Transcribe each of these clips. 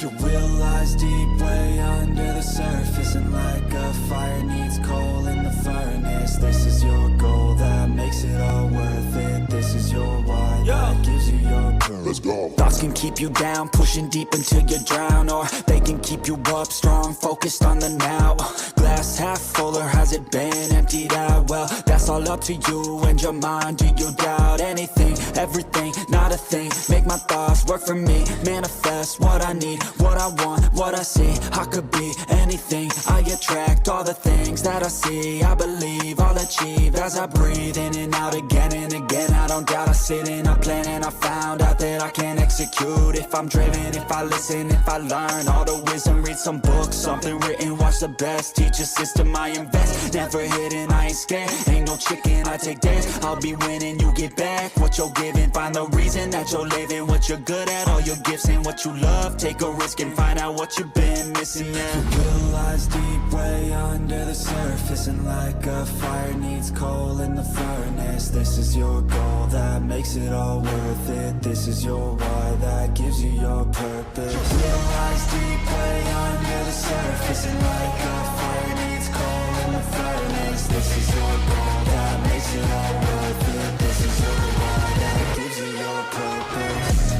Your will lies deep way under the surface, and like a fire needs coal in the furnace. This is your goal that makes it all worth it. This is your why that gives you your purpose. Let's go. Thoughts can keep you down, pushing deep until you drown, or they can keep you up strong, focused on the now. Glass half full, or has it been emptied out? Well, that's all up to you and your mind. Do you doubt anything, everything, not a thing? Make my thoughts work for me, manifest what I need, what I want, what I see. I could be anything, I attract all the things that I see. I believe I'll achieve as I breathe in and out again and again. I don't doubt, I sit and I plan, and I found out that I can execute if I'm driven, if I listen, if I learn all the wisdom. Read some books, something written, watch the best, teach a system I invest. Never hidden, I ain't scared, ain't no chicken, I take dares. I'll be winning, you get back what you're giving. Find the reason that you're living, what you're good at, all your gifts and what you love. Take a risk and find out what you've been missing now. Your will lies deep way under the surface, and like a fire needs coal in the furnace. This is your goal that makes it all worth it. This is your why that gives you your purpose. Your will lies deep way under the surface, and like a fire needs coal in the furnace. This is your goal that makes it all worth it. This is your why that gives you your purpose.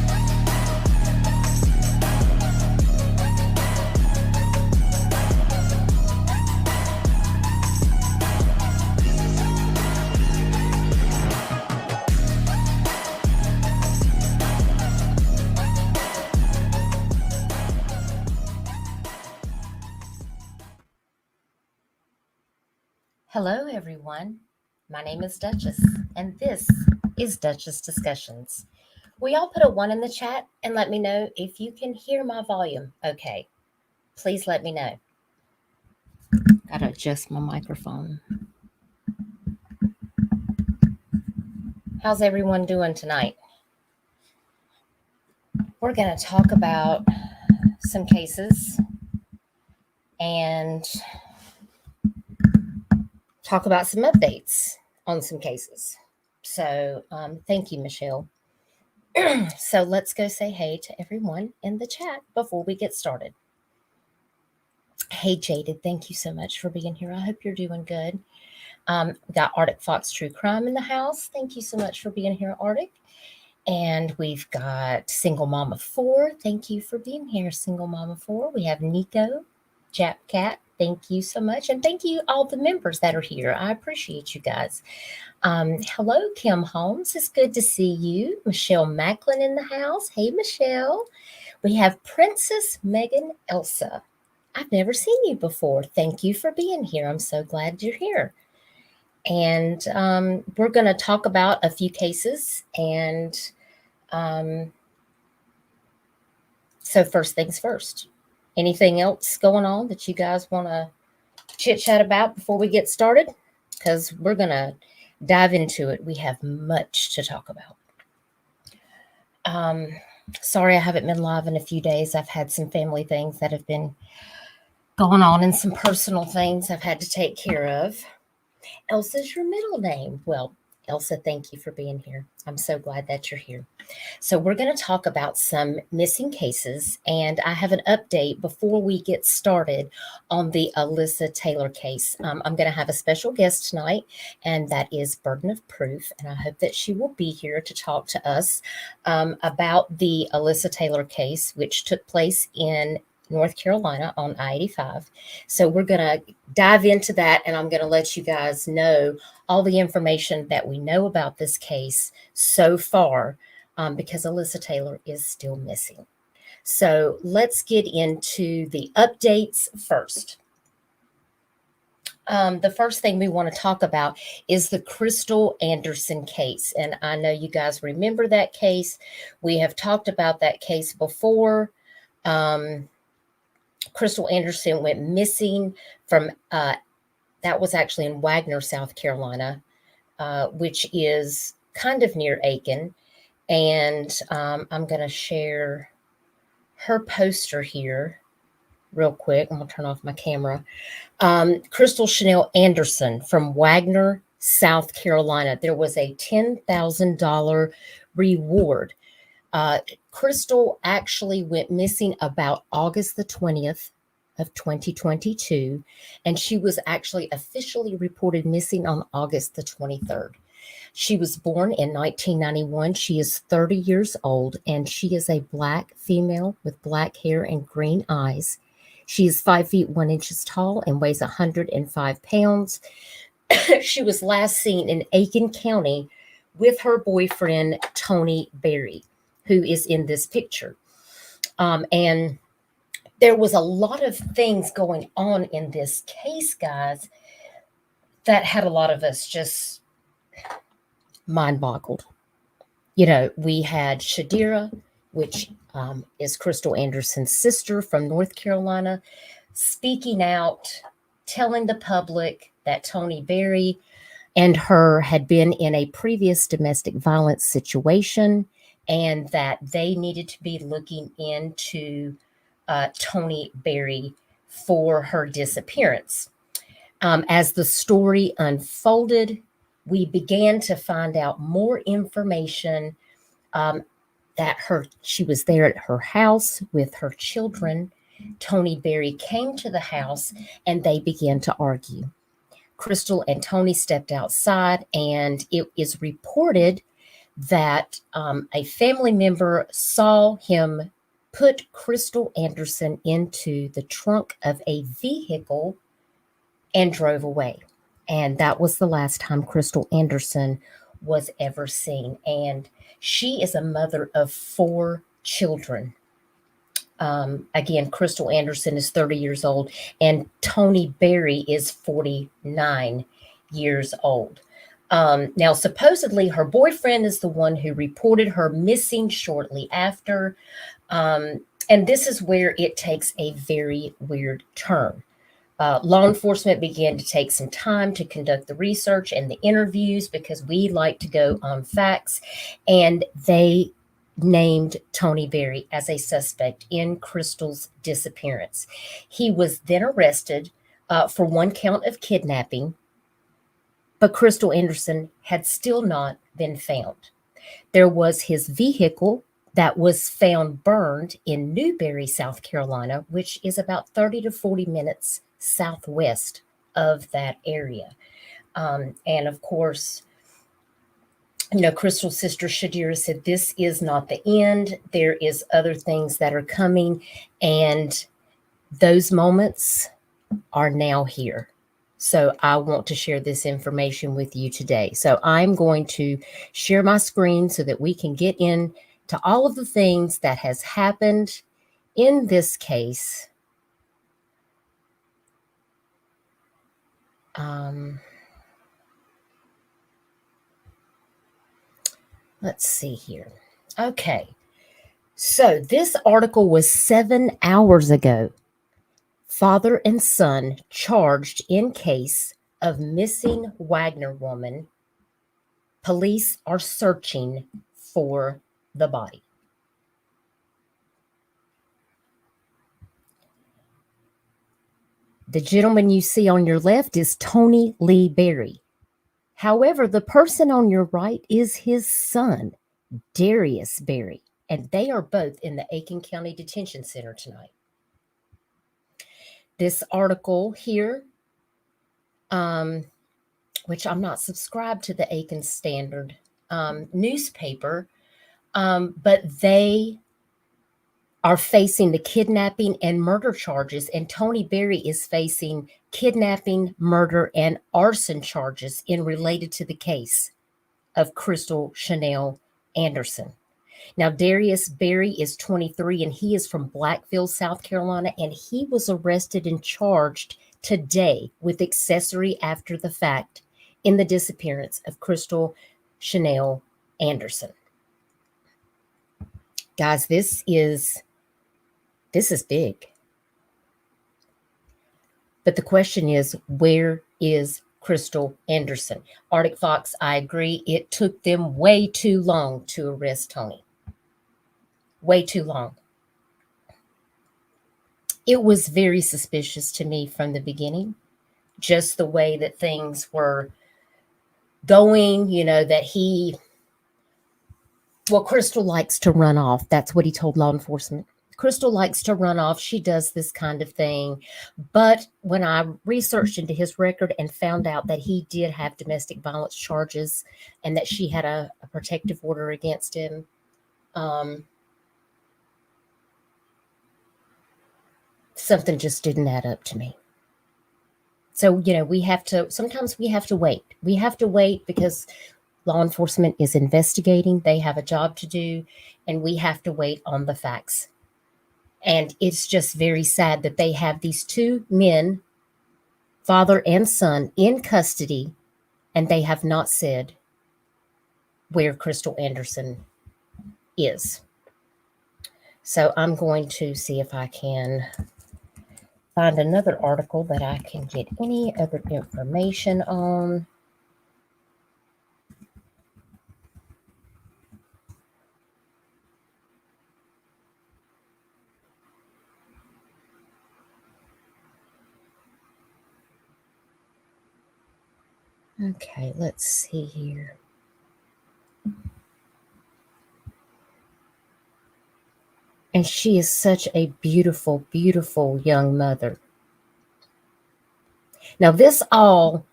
Hello, everyone. My name is Dutchess, and this is Dutchess Discussions. Will y'all put a 1 in the chat and let me know if you can hear my volume okay? Please let me know. Gotta adjust my microphone. How's everyone doing tonight? We're going to talk about some cases and talk about some updates on some cases. So thank you, Michelle. So let's go say hey to everyone in the chat before we get started. Hey, Jaded, thank you so much for being here. I hope you're doing good. We got Arctic Fox True Crime in the house. Thank you so much for being here, Arctic. And we've got Single Mama 4. Thank you for being here, Single Mama 4. We have Nico, Jap Cat. Thank you so much. And thank you all the members that are here. I appreciate you guys. Hello, Kim Holmes. It's good to see you. Michelle Macklin in the house. Hey, Michelle. We have Princess Megan Elsa. I've never seen you before. Thank you for being here. I'm so glad you're here. And we're going to talk about a few cases. And so first things first. Anything else going on that you guys want to chit chat about before we get started? Because we're going to dive into it. We have much to talk about. Sorry, I haven't been live in a few days. I've had some family things that have been going on and some personal things I've had to take care of. Elsa's your middle name. Well, Elsa, thank you for being here. I'm so glad that you're here. So we're going to talk about some missing cases, and I have an update before we get started on the Alyssa Taylor case. I'm going to have a special guest tonight, and that is Burden of Proof, and I hope that she will be here to talk to us about the Alyssa Taylor case, which took place in North Carolina on I-85. So we're going to dive into that, and I'm going to let you guys know all the information that we know about this case so far, because Alyssa Taylor is still missing. So let's get into the updates first. The first thing we want to talk about is the Crystal Anderson case. And I know you guys remember that case. We have talked about that case before. Crystal Anderson went missing from, that was actually in Wagner, South Carolina, which is kind of near Aiken. And I'm going to share her poster here real quick. I'm going to turn off my camera. Crystal Chanel Anderson from Wagner, South Carolina. There was a $10,000 reward. Crystal actually went missing about August the 20th of 2022, and she was actually officially reported missing on August the 23rd. She was born in 1991. She is 30 years old, and she is a black female with black hair and green eyes. She is 5 feet 1 inches tall and weighs 105 pounds. She was last seen in Aiken County with her boyfriend, Tony Berry, who is in this picture. And there was a lot of things going on in this case, guys, that had a lot of us just mind boggled. You know, we had Shadira, which is Crystal Anderson's sister from North Carolina, speaking out, telling the public that Tony Berry and her had been in a previous domestic violence situation and that they needed to be looking into Tony Berry for her disappearance. As the story unfolded, we began to find out more information that she was there at her house with her children. Tony Berry came to the house and they began to argue. Crystal and Tony stepped outside, and it is reported that a family member saw him put Crystal Anderson into the trunk of a vehicle and drove away. And that was the last time Crystal Anderson was ever seen. And she is a mother of 4 children. Again, Crystal Anderson is 30 years old, and Tony Berry is 49 years old. Now, supposedly, her boyfriend is the one who reported her missing shortly after. And this is where it takes a very weird turn. Law enforcement began to take some time to conduct the research and the interviews because we like to go on facts, and they named Tony Berry as a suspect in Crystal's disappearance. He was then arrested for 1 count of kidnapping, but Crystal Anderson had still not been found. There was his vehicle that was found burned in Newberry, South Carolina, which is about 30 to 40 minutes southwest of that area. And of course, you know, Crystal's sister Shadira said, this is not the end. There is other things that are coming. And those moments are now here. So I want to share this information with you today. So I'm going to share my screen so that we can get into all of the things that has happened in this case. Let's see here. Okay. So this article was 7 hours ago. Father and son charged in case of missing Wagner woman. Police are searching for the body. The gentleman you see on your left is Tony Lee Berry. However, the person on your right is his son, Darius Berry, and they are both in the Aiken County Detention Center tonight. This article here, which I'm not subscribed to the Aiken Standard newspaper, but they are facing the kidnapping and murder charges, and Tony Berry is facing kidnapping, murder, and arson charges related to the case of Crystal Chanel Anderson. Now, Darius Berry is 23, and he is from Blackville, South Carolina, and he was arrested and charged today with accessory after the fact in the disappearance of Crystal Chanel Anderson. Guys, this is big. But the question is, where is Crystal Anderson? Arctic Fox, I agree. It took them way too long to arrest Tony. Way too long. It was very suspicious to me from the beginning, just the way that things were going, Crystal likes to run off. That's what he told law enforcement. Crystal likes to run off. She does this kind of thing. But when I researched into his record and found out that he did have domestic violence charges and that she had a protective order against him, something just didn't add up to me. So, sometimes we have to wait. We have to wait because law enforcement is investigating. They have a job to do, and we have to wait on the facts. And it's just very sad that they have these two men, father and son, in custody, and they have not said where Crystal Anderson is. So I'm going to see if I can find another article that I can get any other information on. Okay, let's see here. And she is such a beautiful, beautiful young mother. Now, this all,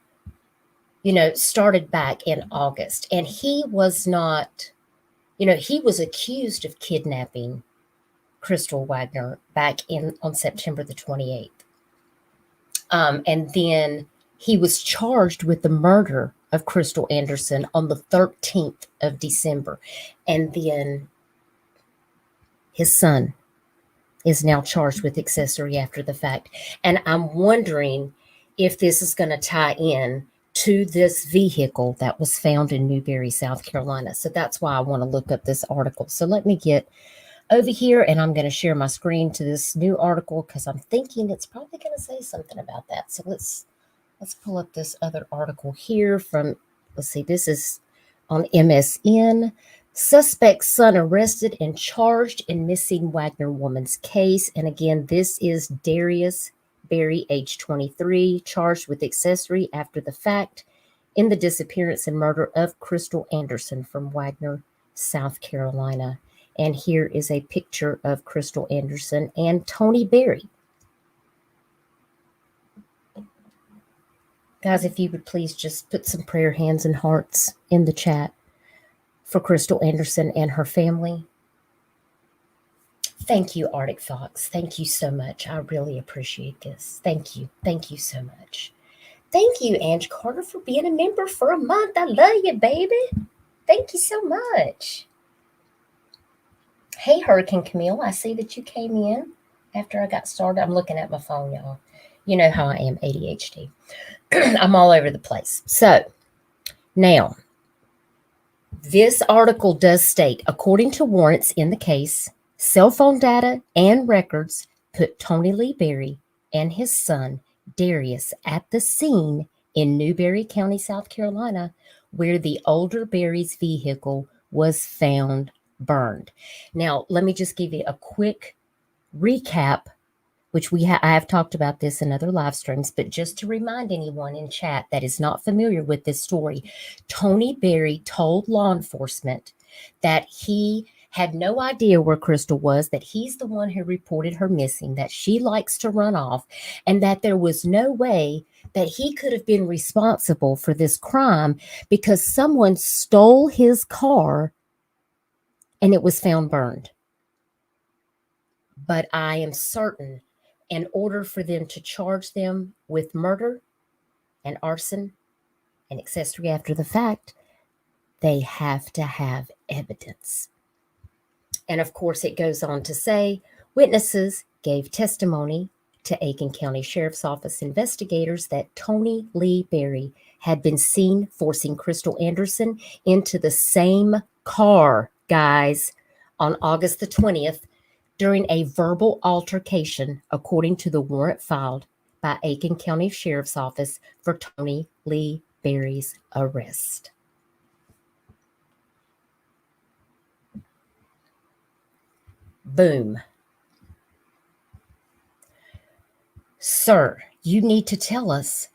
started back in August, and he was not, he was accused of kidnapping Crystal Wagner back on September the 28th. And then he was charged with the murder of Crystal Anderson on the 13th of December. And then his son is now charged with accessory after the fact. And I'm wondering if this is going to tie in to this vehicle that was found in Newberry, South Carolina. So that's why I want to look up this article. So let me get over here, and I'm going to share my screen to this new article because I'm thinking it's probably going to say something about that. So let's pull up this other article here from, let's see, this is on MSN. Suspect son arrested and charged in missing Wagner woman's case. And again, this is Darius Berry, age 23, charged with accessory after the fact in the disappearance and murder of Crystal Anderson from Wagner, South Carolina. And here is a picture of Crystal Anderson and Tony Berry. Guys, if you would please just put some prayer hands and hearts in the chat for Crystal Anderson and her family. Thank you, Arctic Fox. Thank you so much. I really appreciate this. Thank you. Thank you so much. Thank you, Ange Carter, for being a member for a month. I love you, baby. Thank you so much. Hey, Hurricane Camille, I see that you came in after I got started. I'm looking at my phone, y'all. You know how I am, ADHD. I'm all over the place. So, now, this article does state, according to warrants in the case, cell phone data and records put Tony Lee Berry and his son, Darius, at the scene in Newberry County, South Carolina, where the older Berry's vehicle was found burned. Now, let me just give you a quick recap, which I have talked about this in other live streams, but just to remind anyone in chat that is not familiar with this story, Tony Berry told law enforcement that he had no idea where Crystal was, that he's the one who reported her missing, that she likes to run off, and that there was no way that he could have been responsible for this crime because someone stole his car and it was found burned. But I am certain in order for them to charge them with murder and arson and accessory after the fact, they have to have evidence. And of course, it goes on to say, witnesses gave testimony to Aiken County Sheriff's Office investigators that Tony Lee Berry had been seen forcing Crystal Anderson into the same car, guys, on August the 20th during a verbal altercation, according to the warrant filed by Aiken County Sheriff's Office for Tony Lee Berry's arrest. Boom. Sir, you need to tell us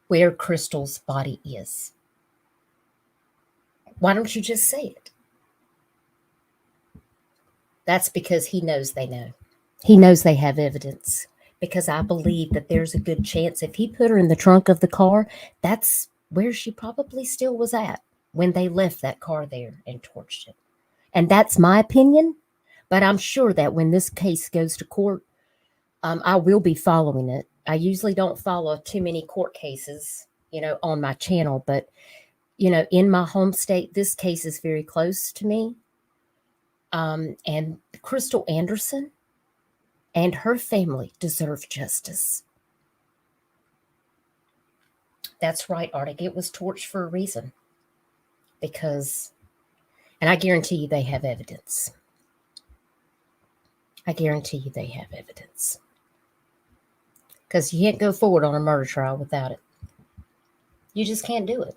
where Crystal's body is. Why don't you just say it? That's because he knows they know. He knows they have evidence. Because I believe that there's a good chance if he put her in the trunk of the car, that's where she probably still was at when they left that car there and torched it. And that's my opinion. But I'm sure that when this case goes to court, I will be following it. I usually don't follow too many court cases, on my channel. But, in my home state, this case is very close to me. And Crystal Anderson and her family deserve justice. That's right, Arctic. It was torched for a reason. And I guarantee you they have evidence. I guarantee you they have evidence. Because you can't go forward on a murder trial without it. You just can't do it.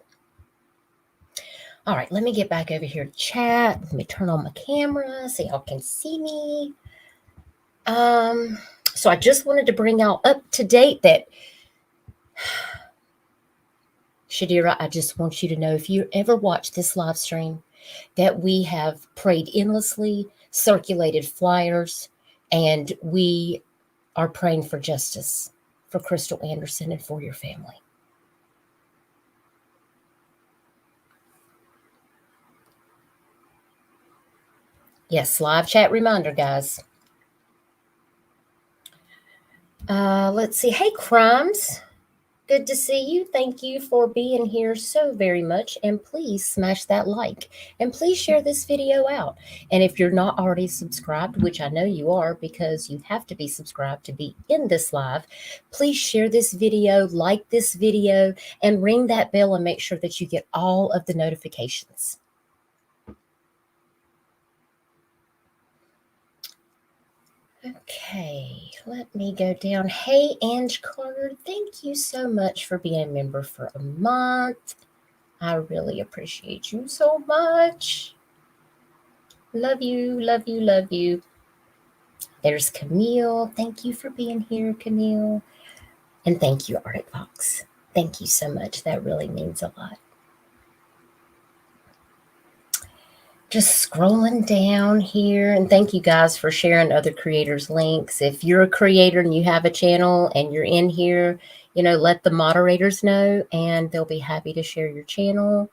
All right, let me get back over here to chat. Let me turn on my camera so y'all can see me. So I just wanted to bring y'all up to date that, Shadira, I just want you to know, if you ever watch this live stream, that we have prayed endlessly, circulated flyers, and we are praying for justice for Crystal Anderson and for your family. Yes, live chat reminder, guys. Let's see. Hey, Crimes. Good to see you. Thank you for being here so very much. And please smash that like. And please share this video out. And if you're not already subscribed, which I know you are because you have to be subscribed to be in this live, please share this video, like this video, and ring that bell and make sure that you get all of the notifications. Okay, let me go down. Hey, Ange Carter, thank you so much for being a member for a month. I really appreciate you so much. Love you, love you, love you. There's Camille. Thank you for being here, Camille. And thank you, Arctic Fox. Thank you so much. That really means a lot. Just scrolling down here, and thank you guys for sharing other creators' links. If you're a creator and you have a channel and you're in here, let the moderators know and they'll be happy to share your channel.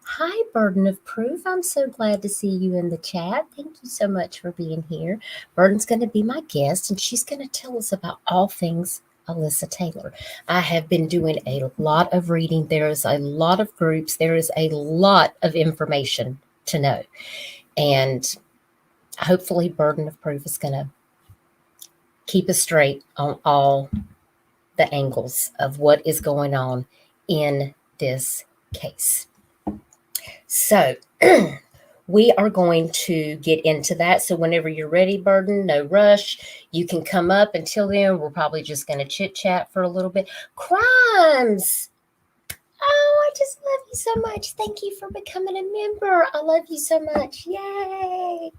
Hi, Burden of Proof. I'm so glad to see you in the chat. Thank you so much for being here. Burden's going to be my guest, and she's going to tell us about all things Alyssa Taylor. I have been doing a lot of reading. There is a lot of groups. There is a lot of information to know. And hopefully Burden of Proof is going to keep us straight on all the angles of what is going on in this case. So we are going to get into that. So whenever you're ready, Burden, no rush. You can come up. Until then, we're probably just going to chit chat for a little bit. Crimes. Oh, I just love you so much. Thank you for becoming a member. I love you so much. Yay.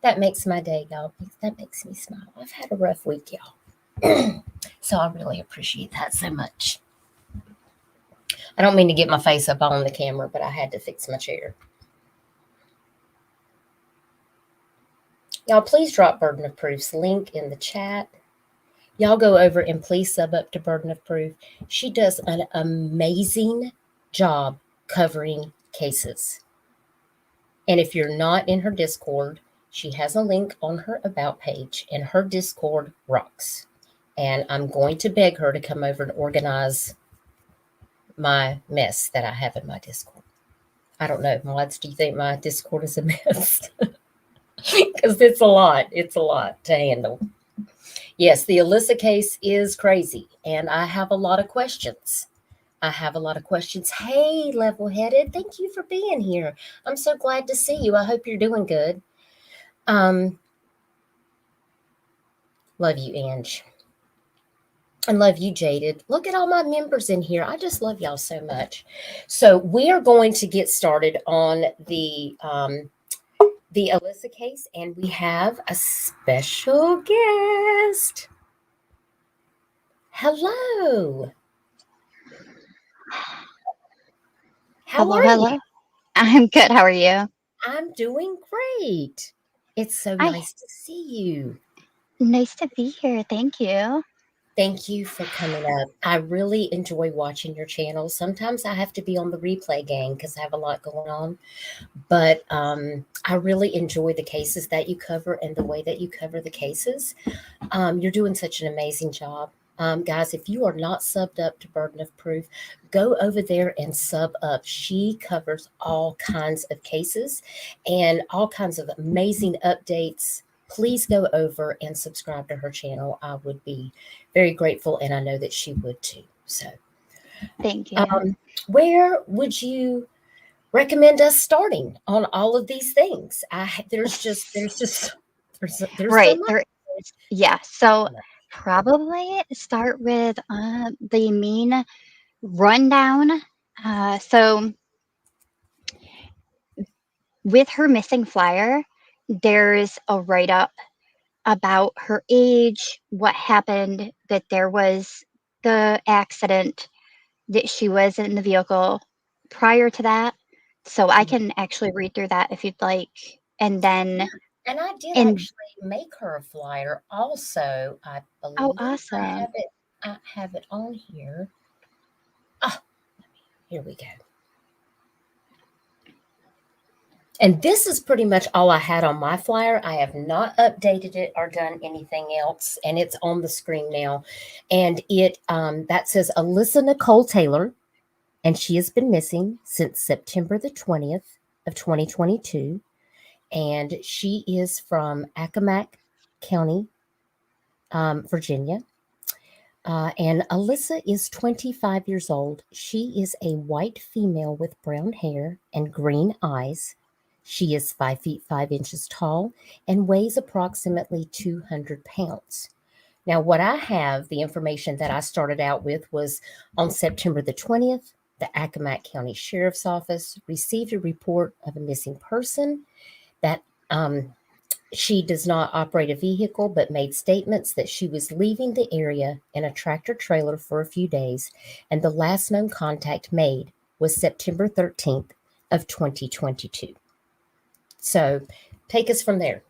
That makes my day, y'all. That makes me smile. I've had a rough week, y'all. So I really appreciate that so much. I don't mean to get my face up on the camera, but I had to fix my chair. Y'all, please drop Burden of Proof's link in the chat. Y'all go over and please sub up to Burden of Proof. She does an amazing job covering cases. And if you're not in her Discord, she has a link on her About page, and her Discord rocks. And I'm going to beg her to come over and organize my mess that I have in my Discord. I don't know, mods, do you think my Discord is a mess? Because it's a lot. It's a lot to handle. Yes, the Alyssa case is crazy, and I have a lot of questions. Hey, Level-Headed, thank you for being here. I'm so glad to see you. I hope you're doing good. Love you, Ange. And love you, Jaded. Look at all my members in here. I just love y'all so much. So we are going to get started on the Alyssa case, and we have a special guest. Hello. How are you? I'm good. How are you? I'm doing great. It's so Hi. nice to see you. Nice to be here. Thank you. Thank you for coming up. I really enjoy watching your channel. Sometimes I have to be on the replay gang because I have a lot going on, but I really enjoy the cases that you cover and the way that you cover the cases. You're doing such an amazing job. Guys, if you are not subbed up to Burden of Proof, go over there and sub up. She covers all kinds of cases and all kinds of amazing updates. Please go over and subscribe to her channel. I would be very grateful, and I know that she would too. So, Thank you. where would you recommend us starting on all of these things? There's so Right. much. There is. Yeah. So probably start with the main rundown. So with her missing flyer, there's a write up about her age, what happened, that there was the accident, that she was in the vehicle prior to that. So I can actually read through that if you'd like. And then, And I did and actually make her a flyer also. I oh, believe awesome. I have it on here. Ah, here we go. And this is pretty much all I had on my flyer. I have not updated it or done anything else, and it's on the screen now. And it that says Alyssa Nicole Taylor, and she has been missing since September the 20th of 2022. And she is from Accomack County, Virginia. And Alyssa is 25 years old. She is a white female with brown hair and green eyes. She is 5 feet 5 inches tall and weighs approximately 200 pounds. Now, what I have, the information that I started out with was on September the 20th, the Accomack County Sheriff's Office received a report of a missing person that she does not operate a vehicle, but made statements that she was leaving the area in a tractor trailer for a few days, and the last known contact made was September 13th of 2022. So take us from there.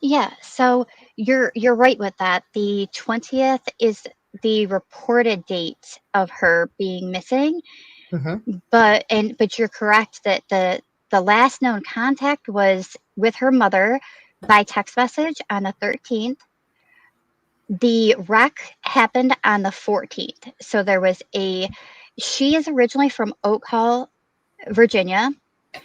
Yeah, so you're right with that. The 20th is the reported date of her being missing, but you're correct that the last known contact was with her mother by text message on the 13th. The wreck happened on the 14th. So she is originally from Oak Hall, Virginia,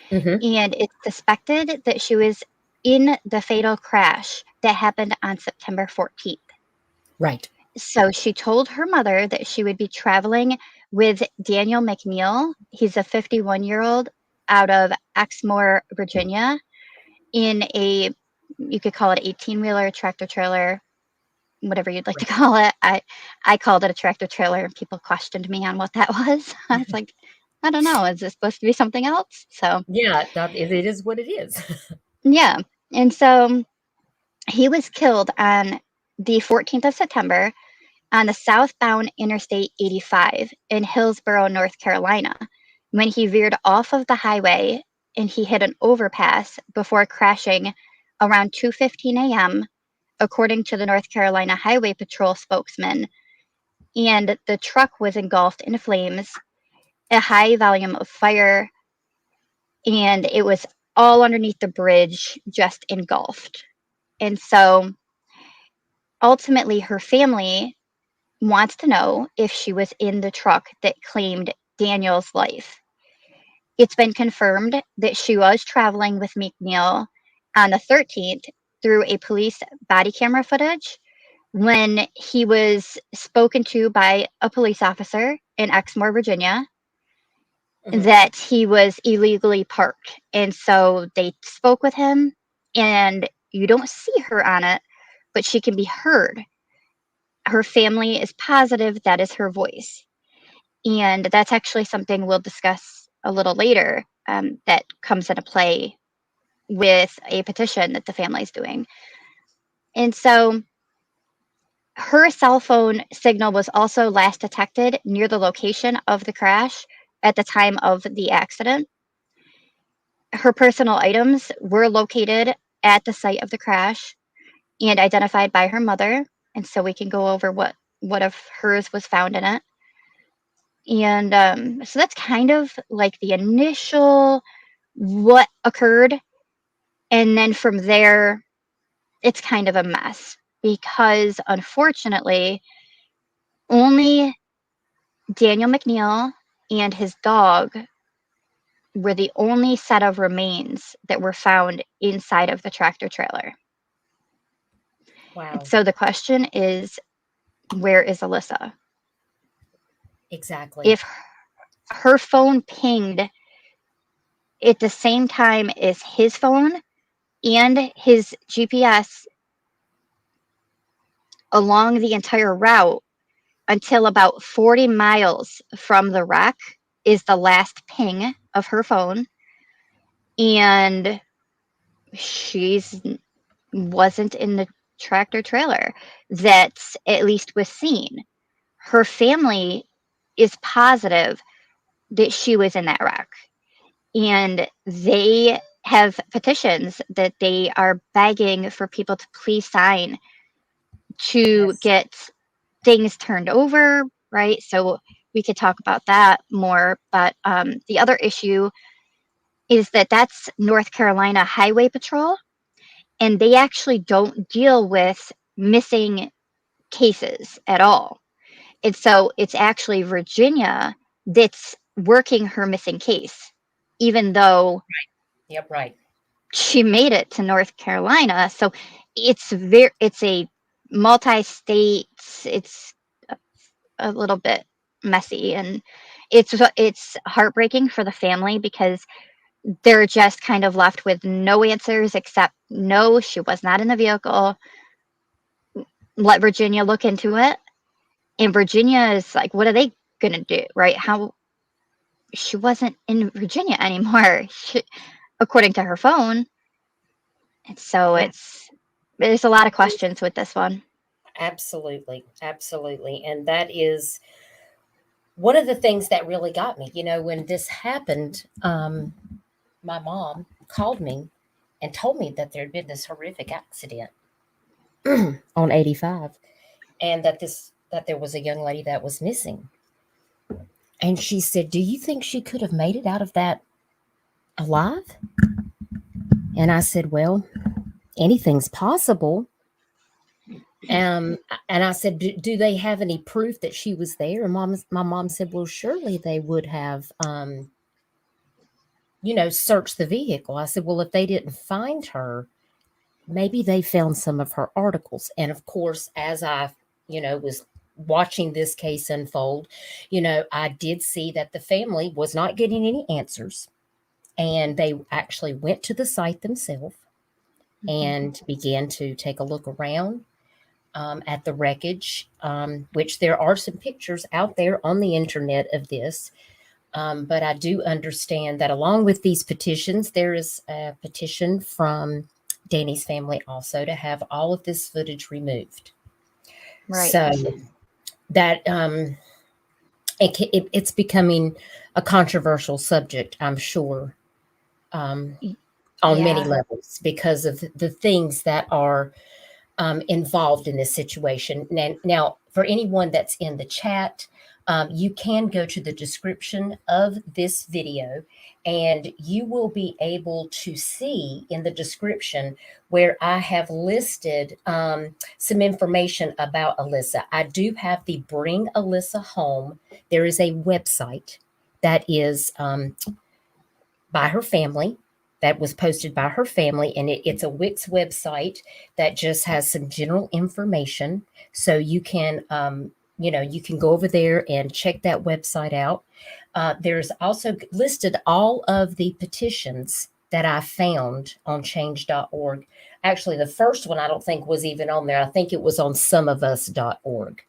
and it's suspected that she was in the fatal crash that happened on September 14th. Right. So she told her mother that she would be traveling with Daniel McNeil. He's a 51-year-old out of Exmoor, Virginia, in you could call it 18-wheeler, tractor trailer, whatever you'd like to call it. I called it a tractor trailer, and people questioned me on what that was. I was like, I don't know. Is this supposed to be something else? So yeah, it is what it is. yeah. And so he was killed on the 14th of September on the southbound Interstate 85 in Hillsborough, North Carolina, when he veered off of the highway and he hit an overpass before crashing around 2:15 a.m., according to the North Carolina Highway Patrol spokesman. And the truck was engulfed in flames, a high volume of fire, and it was all underneath the bridge, just engulfed. And so ultimately, her family wants to know if she was in the truck that claimed Daniel's life. It's been confirmed that she was traveling with McNeil on the 13th through a police body camera footage when he was spoken to by a police officer in Exmoor, Virginia, that he was illegally parked. And so they spoke with him, and you don't see her on it, but she can be heard. Her family is positive that is her voice. And that's actually something we'll discuss a little later, that comes into play with a petition that the family is doing. And so her cell phone signal was also last detected near the location of the crash at the time of the accident. her personal items were located at the site of the crash and identified by her mother. And so we can go over what of hers was found in it. And so that's kind of like the initial what occurred. And then from there, it's kind of a mess because unfortunately, only Daniel McNeil and his dog were the only set of remains that were found inside of the tractor trailer. Wow. And so the question is, where is Alyssa? Exactly. If her phone pinged at the same time as his phone and his GPS along the entire route until about 40 miles from the wreck is the last ping of her phone, and she's wasn't in the tractor trailer that at least was seen. Her family is positive that she was in that wreck, and they have petitions that they are begging for people to please sign to Yes. get things turned over, right? So we could talk about that more. But the other issue is that that's North Carolina Highway Patrol, and they actually don't deal with missing cases at all. And so it's actually Virginia that's working her missing case, even though Yep. Right. she made it to North Carolina. So it's a multi-state, it's a little bit messy, and it's heartbreaking for the family because they're just kind of left with no answers except no, she was not in the vehicle. Let Virginia look into it. And Virginia is like, what are they gonna do, right? How she wasn't in Virginia anymore, according to her phone. And so Yeah. there's a lot of questions with this one. Absolutely. Absolutely. And that is one of the things that really got me. When this happened, my mom called me and told me that there had been this horrific accident on 85, and that there was a young lady that was missing. And she said, "Do you think she could have made it out of that alive?" And I said, "Well, anything's possible." Um, and I said, "Do they have any proof that she was there?" And my mom said, "Well, surely they would have, searched the vehicle." I said, "Well, if they didn't find her, maybe they found some of her articles." And of course, as I, was watching this case unfold, I did see that the family was not getting any answers. And they actually went to the site themselves and began to take a look around at the wreckage, which there are some pictures out there on the internet of this. But I do understand that along with these petitions, there is a petition from Danny's family also to have all of this footage removed. Right. So that it's becoming a controversial subject, I'm sure, on many levels because of the things that are involved in this situation. Now, for anyone that's in the chat, you can go to the description of this video and you will be able to see in the description where I have listed some information about Alyssa. I do have the Bring Alyssa Home. There is a website that is by her family, that was posted by her family, and it's a Wix website that just has some general information. So you can, you can go over there and check that website out. There's also listed all of the petitions that I found on change.org. Actually, the first one I don't think was even on there. I think it was on someofus.org,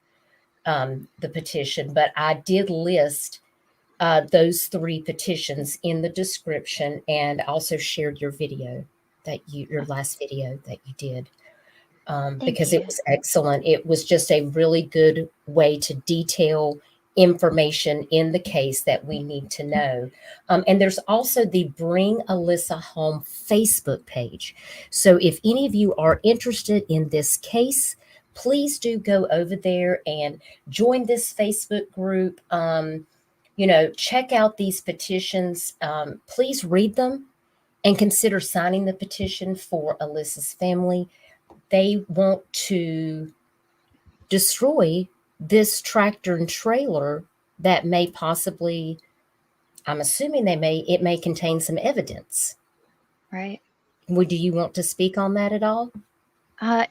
the petition. But I did list those 3 petitions in the description, and also shared your video your last video that you did, because it was excellent. It was just a really good way to detail information in the case that we need to know. And there's also the Bring Alyssa Home Facebook page. So if any of you are interested in this case, please do go over there and join this Facebook group. Check out these petitions. Please read them and consider signing the petition for Alyssa's family. They want to destroy this tractor and trailer that may possibly, I'm assuming it may contain some evidence. Right. Do you want to speak on that at all?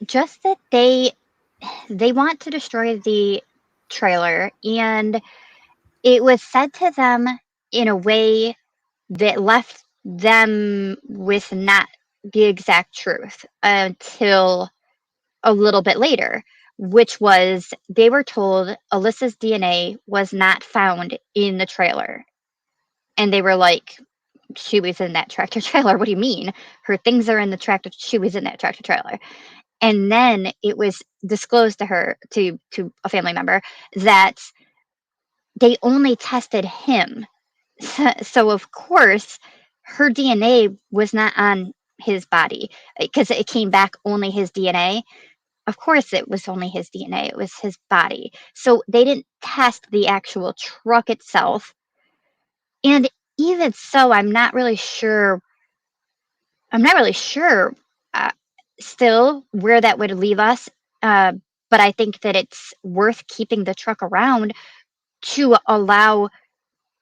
Just that they want to destroy the trailer, and it was said to them in a way that left them with not the exact truth until a little bit later, which was they were told Alyssa's DNA was not found in the trailer. And they were like, she was in that tractor trailer. What do you mean? Her things are in the tractor. She was in that tractor trailer. And then it was disclosed to her, to a family member, that they only tested him. So of course, her DNA was not on his body because it came back only his DNA. Of course, it was only his DNA. It was his body. So they didn't test the actual truck itself. And even so, I'm not really sure still where that would leave us. But I think that it's worth keeping the truck around to allow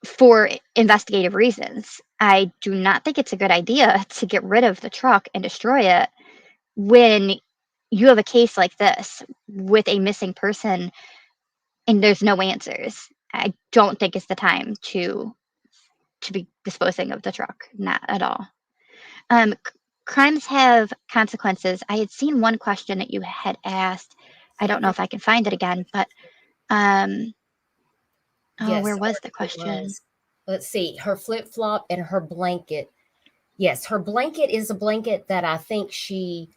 for investigative reasons. I do not think it's a good idea to get rid of the truck and destroy it when you have a case like this with a missing person and there's no answers. I don't think it's the time to be disposing of the truck. Not at all. Crimes have consequences. I had seen one question that you had asked. I don't know if I can find it again, but Yes, where was the question? Let's see. Her flip-flop and her blanket. Yes, her blanket is a blanket that I think she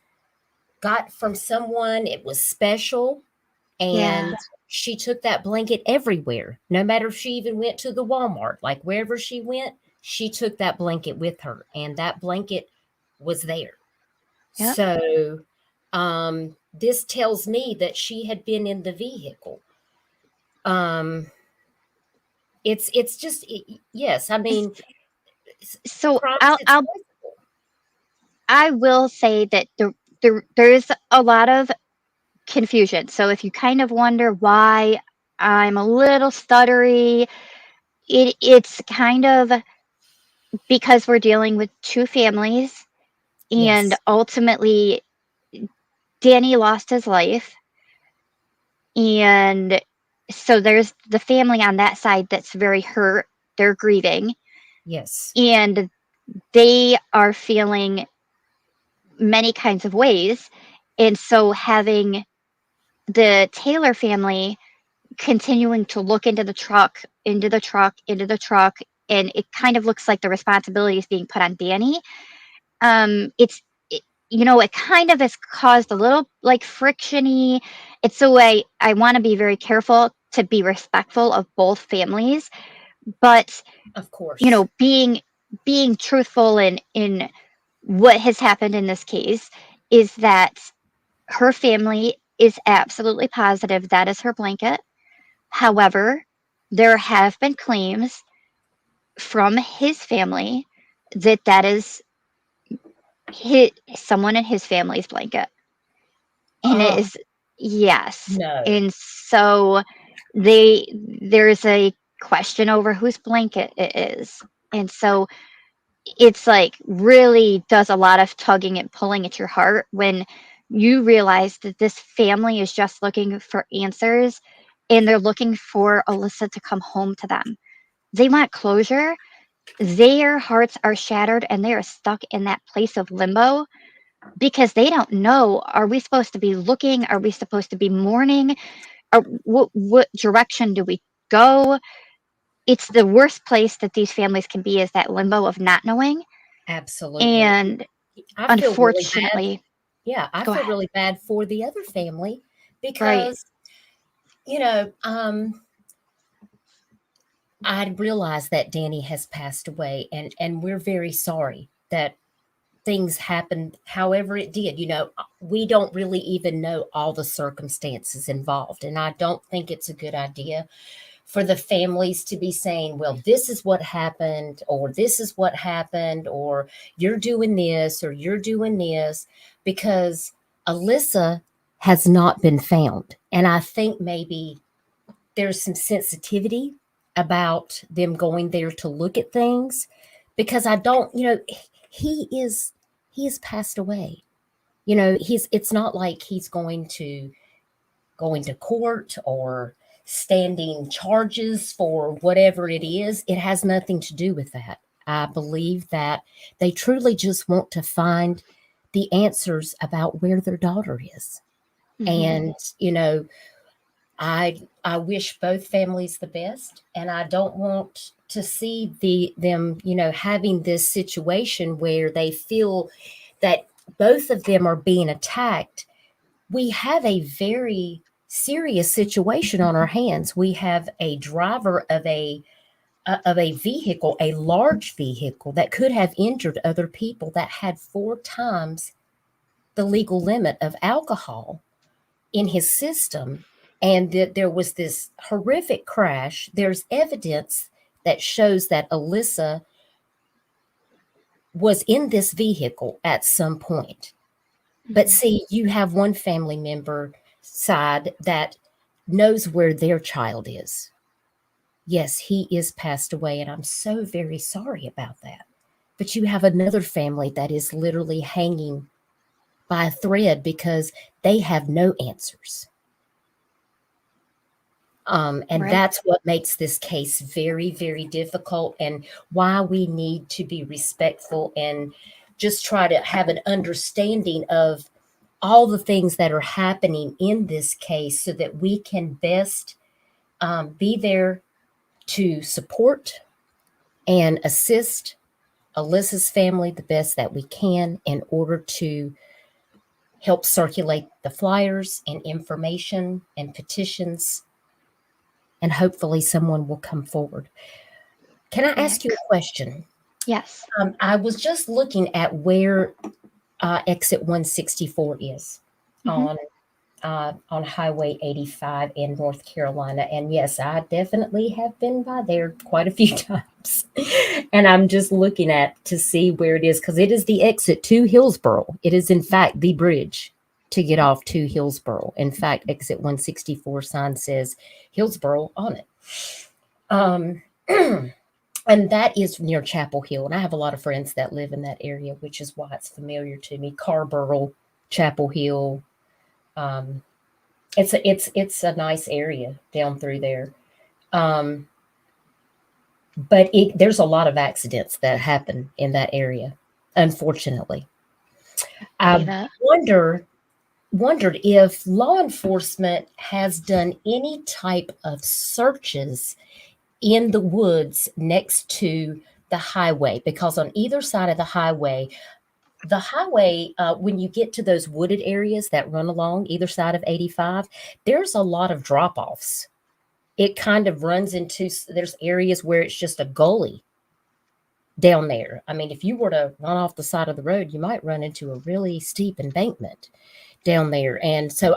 got from someone. It was special, and she took that blanket everywhere. No matter if she even went to the Walmart, like wherever she went, she took that blanket with her, and that blanket was there. Yep. So this tells me that she had been in the vehicle. It's just yes. I mean, so I will say that there's a lot of confusion. So if you kind of wonder why I'm a little stuttery, it's kind of because we're dealing with two families, and ultimately Danny lost his life, and so there's the family on that side that's very hurt. They're grieving. Yes. And they are feeling many kinds of ways. And so having the Taylor family continuing to look into the truck, and it kind of looks like the responsibility is being put on Danny. It kind of has caused a little like friction-y. It's so I want to be very careful to be respectful of both families, but of course, being truthful in what has happened in this case is that her family is absolutely positive that is her blanket. However, there have been claims from his family that is someone in his family's blanket. And it is, yes. No. And so there's a question over whose blanket it is. And so it's like really does a lot of tugging and pulling at your heart when you realize that this family is just looking for answers, and they're looking for Alyssa to come home to them. They want closure. Their hearts are shattered, and they are stuck in that place of limbo because they don't know, are we supposed to be looking? Are we supposed to be mourning? Or what direction do we go? It's the worst place that these families can be, is that limbo of not knowing. Absolutely. And unfortunately, I feel really bad for the other family because, I realize that Danny has passed away, and we're very sorry that things happened however it did. We don't really even know all the circumstances involved, and I don't think it's a good idea for the families to be saying, well, this is what happened, or this is what happened, or you're doing this, or you're doing this, because Alyssa has not been found. And I think maybe there's some sensitivity about them going there to look at things, because I don't, he is passed away. It's not like he's going to court or standing charges for whatever it is. It has nothing to do with that. I believe that they truly just want to find the answers about where their daughter is. And, I wish both families the best, and I don't want to see them, having this situation where they feel that both of them are being attacked. We have a very serious situation on our hands. We have a driver of a vehicle, a large vehicle that could have injured other people, that had 4 times the legal limit of alcohol in his system, and that there was this horrific crash. There's evidence that shows that Alyssa was in this vehicle at some point. But see, you have one family member side that knows where their child is. Yes, he is passed away, and I'm so very sorry about that. But you have another family that is literally hanging by a thread because they have no answers. And Right. that's what makes this case very, very difficult, and why we need to be respectful and just try to have an understanding of all the things that are happening in this case, so that we can best be there to support and assist Alyssa's family the best that we can, in order to help circulate the flyers and information and petitions, and hopefully someone will come forward. Can I ask you a question? Yes. I was just looking at where exit 164 is Mhm. on Highway 85 in North Carolina. And yes, I definitely have been by there quite a few times. And I'm just looking at to see where it is, because it is the exit to Hillsboro. It is, in fact, the bridge to get off to Hillsboro. In fact, exit 164 sign says Hillsboro on it. And that is near Chapel Hill. And I have a lot of friends that live in that area, which is why it's familiar to me. Carrboro, Chapel Hill. It's a nice area down through there. But there's a lot of accidents that happen in that area, unfortunately. Believe I it. wondered if law enforcement has done any type of searches in the woods next to the highway, because on either side of the highway, when you get to those wooded areas that run along either side of 85, there's a lot of drop offs. It kind of runs into, there's areas where it's just a gully down there. I mean, if you were to run off the side of the road, you might run into a really steep embankment down there. And so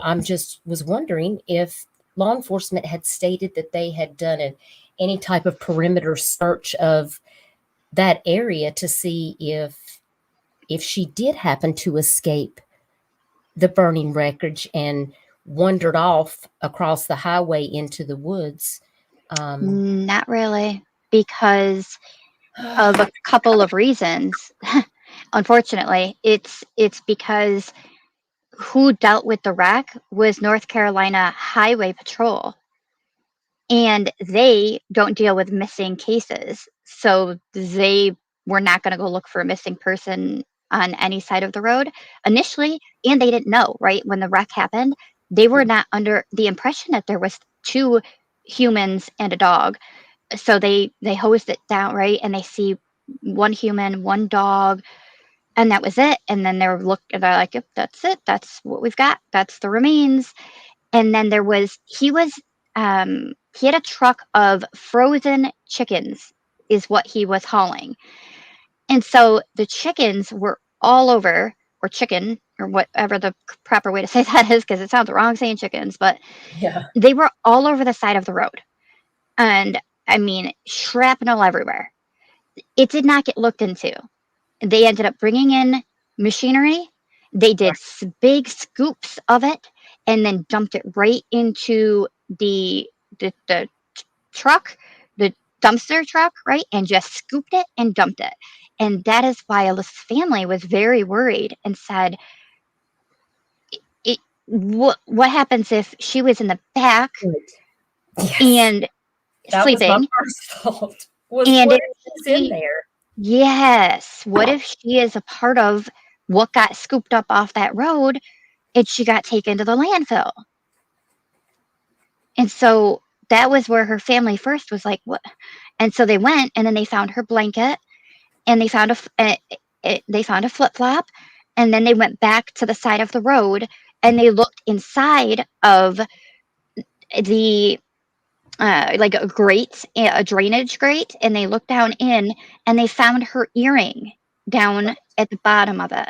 was wondering if law enforcement had stated that they had done any type of perimeter search of that area to see if she did happen to escape the burning wreckage and wandered off across the highway into the woods. Not really, because of a couple of reasons. Unfortunately, it's because who dealt with the wreck was North Carolina Highway Patrol, and they don't deal with missing cases. So they were not going to go look for a missing person on any side of the road initially, and they didn't know, right? When the wreck happened, they were not under the impression that there was 2 humans and a dog. So they hosed it down, right? And they see 1 human, 1 dog, and that was it. And then they're like, yep, that's it. That's what we've got. That's the remains. And then he was he had a truck of frozen chickens is what he was hauling. And so the chickens were all over, or chicken, or whatever the proper way to say that is, because it sounds wrong saying chickens, but Yeah. they were all over the side of the road. And I mean, shrapnel everywhere. It did not get looked into. They ended up bringing in machinery. They did big scoops of it and then dumped it right into the truck, the dumpster truck, right? And just scooped it and dumped it. And that is why Alyssa's family was very worried and said, what happens if she was in the back Yes. and That sleeping? was my first thought. And What if if she's in there? Yes. What if she is a part of what got scooped up off that road and she got taken to the landfill? And so that was where her family first was like, what? And so they went, and then they found her blanket, and they found a flip flop, and then they went back to the side of the road, and they looked inside of the like a grate, a drainage grate, and they looked down in, and they found her earring down at the bottom of it.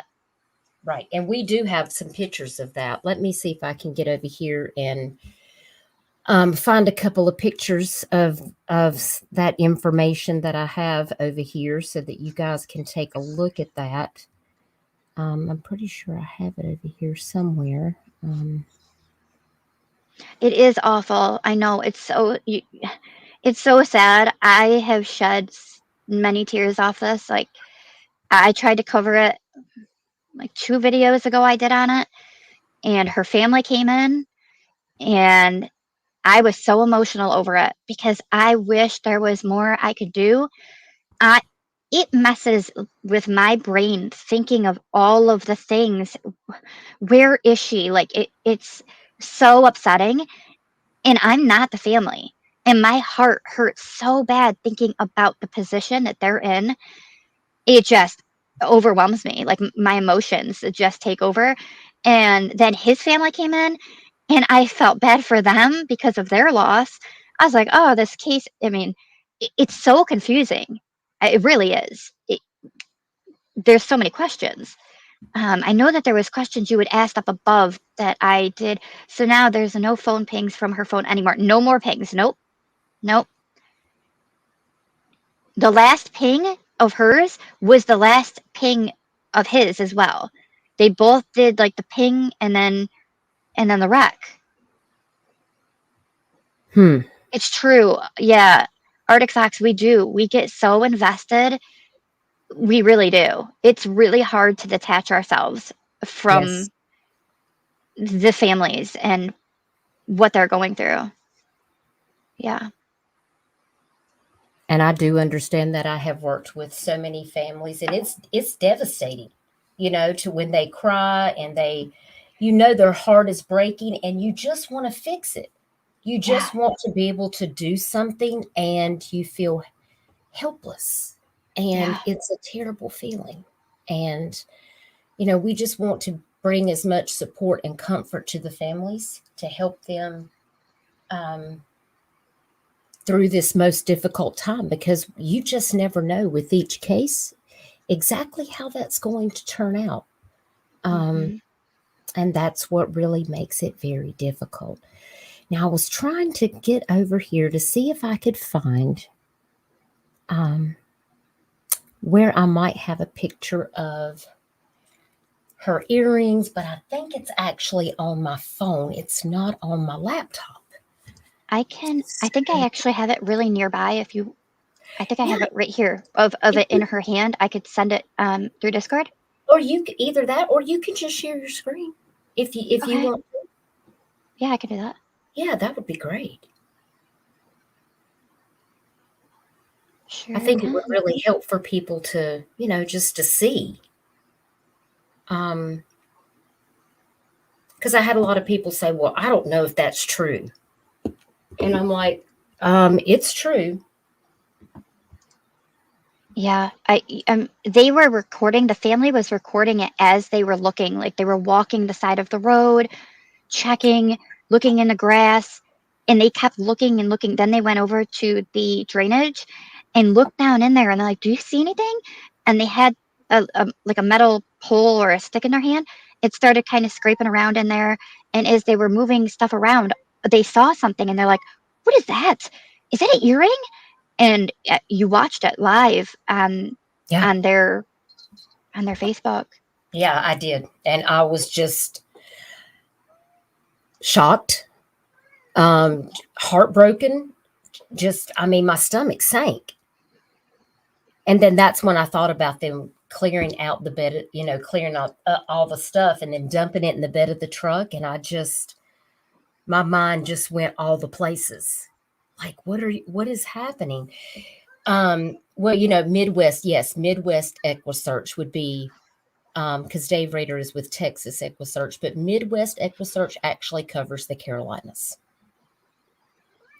Right. And we do have some pictures of that. Let me see if I can get over here and find a couple of pictures of that information that I have over here so that you guys can take a look at that. I'm pretty sure I have it over here somewhere. It is awful. I know it's so sad. I have shed many tears off this. Like, I tried to cover it like 2 videos ago I did on it, and her family came in, and I was so emotional over it because I wish there was more I could do. It messes with my brain thinking of all of the things. Where is she? Like, it's so upsetting, and I'm not the family. And my heart hurts so bad thinking about the position that they're in. It just overwhelms me. Like, my emotions just take over. And then his family came in, and I felt bad for them because of their loss. I was like, oh, this case, I mean, it's so confusing. It really is. There's so many questions. I know that there was questions you had asked up above that I did. So now there's no phone pings from her phone anymore. No more pings. Nope. Nope. The last ping of hers was the last ping of his as well. They both did like the ping and then the wreck. It's true. Yeah. Arctic Fox, we do. We get so invested. We really do. It's really hard to detach ourselves from Yes. the families and what they're going through. Yeah. And I do understand that. I have worked with so many families, and it's devastating, to when they cry and their heart is breaking, and you just want to fix it. You just want to be able to do something, and you feel helpless, and it's a terrible feeling. And we just want to bring as much support and comfort to the families to help them through this most difficult time, because you just never know with each case exactly how that's going to turn out. And that's what really makes it very difficult. Now, I was trying to get over here to see if I could find where I might have a picture of her earrings, but I think it's actually on my phone. It's not on my laptop. I think I actually have it really nearby. I think I have it right here of it in her hand. I could send it through Discord. Or you could either that, or you can just share your screen if you want to. Yeah, I can do that. Yeah, that would be great. Sure. I think it would really help for people to, just to see. Because I had a lot of people say, well, I don't know if that's true. And I'm like, it's true. Yeah, they were recording, the family was recording it as they were looking, like they were walking the side of the road, checking, looking in the grass. And they kept looking and looking. Then they went over to the drainage and looked down in there, and they're like, "Do you see anything?" And they had like a metal pole or a stick in their hand. It started kind of scraping around in there, and as they were moving stuff around, they saw something, and they're like, "What is that? Is that an earring?" And you watched it live on their Facebook. Yeah, I did, and I was just shocked, heartbroken. Just, I mean, my stomach sank. And then that's when I thought about them clearing out the bed, clearing out all the stuff and then dumping it in the bed of the truck. And my mind just went all the places. Like, what is happening? Well, Midwest Equisearch would be, because Dave Rader is with Texas Equisearch, but Midwest Equisearch actually covers the Carolinas.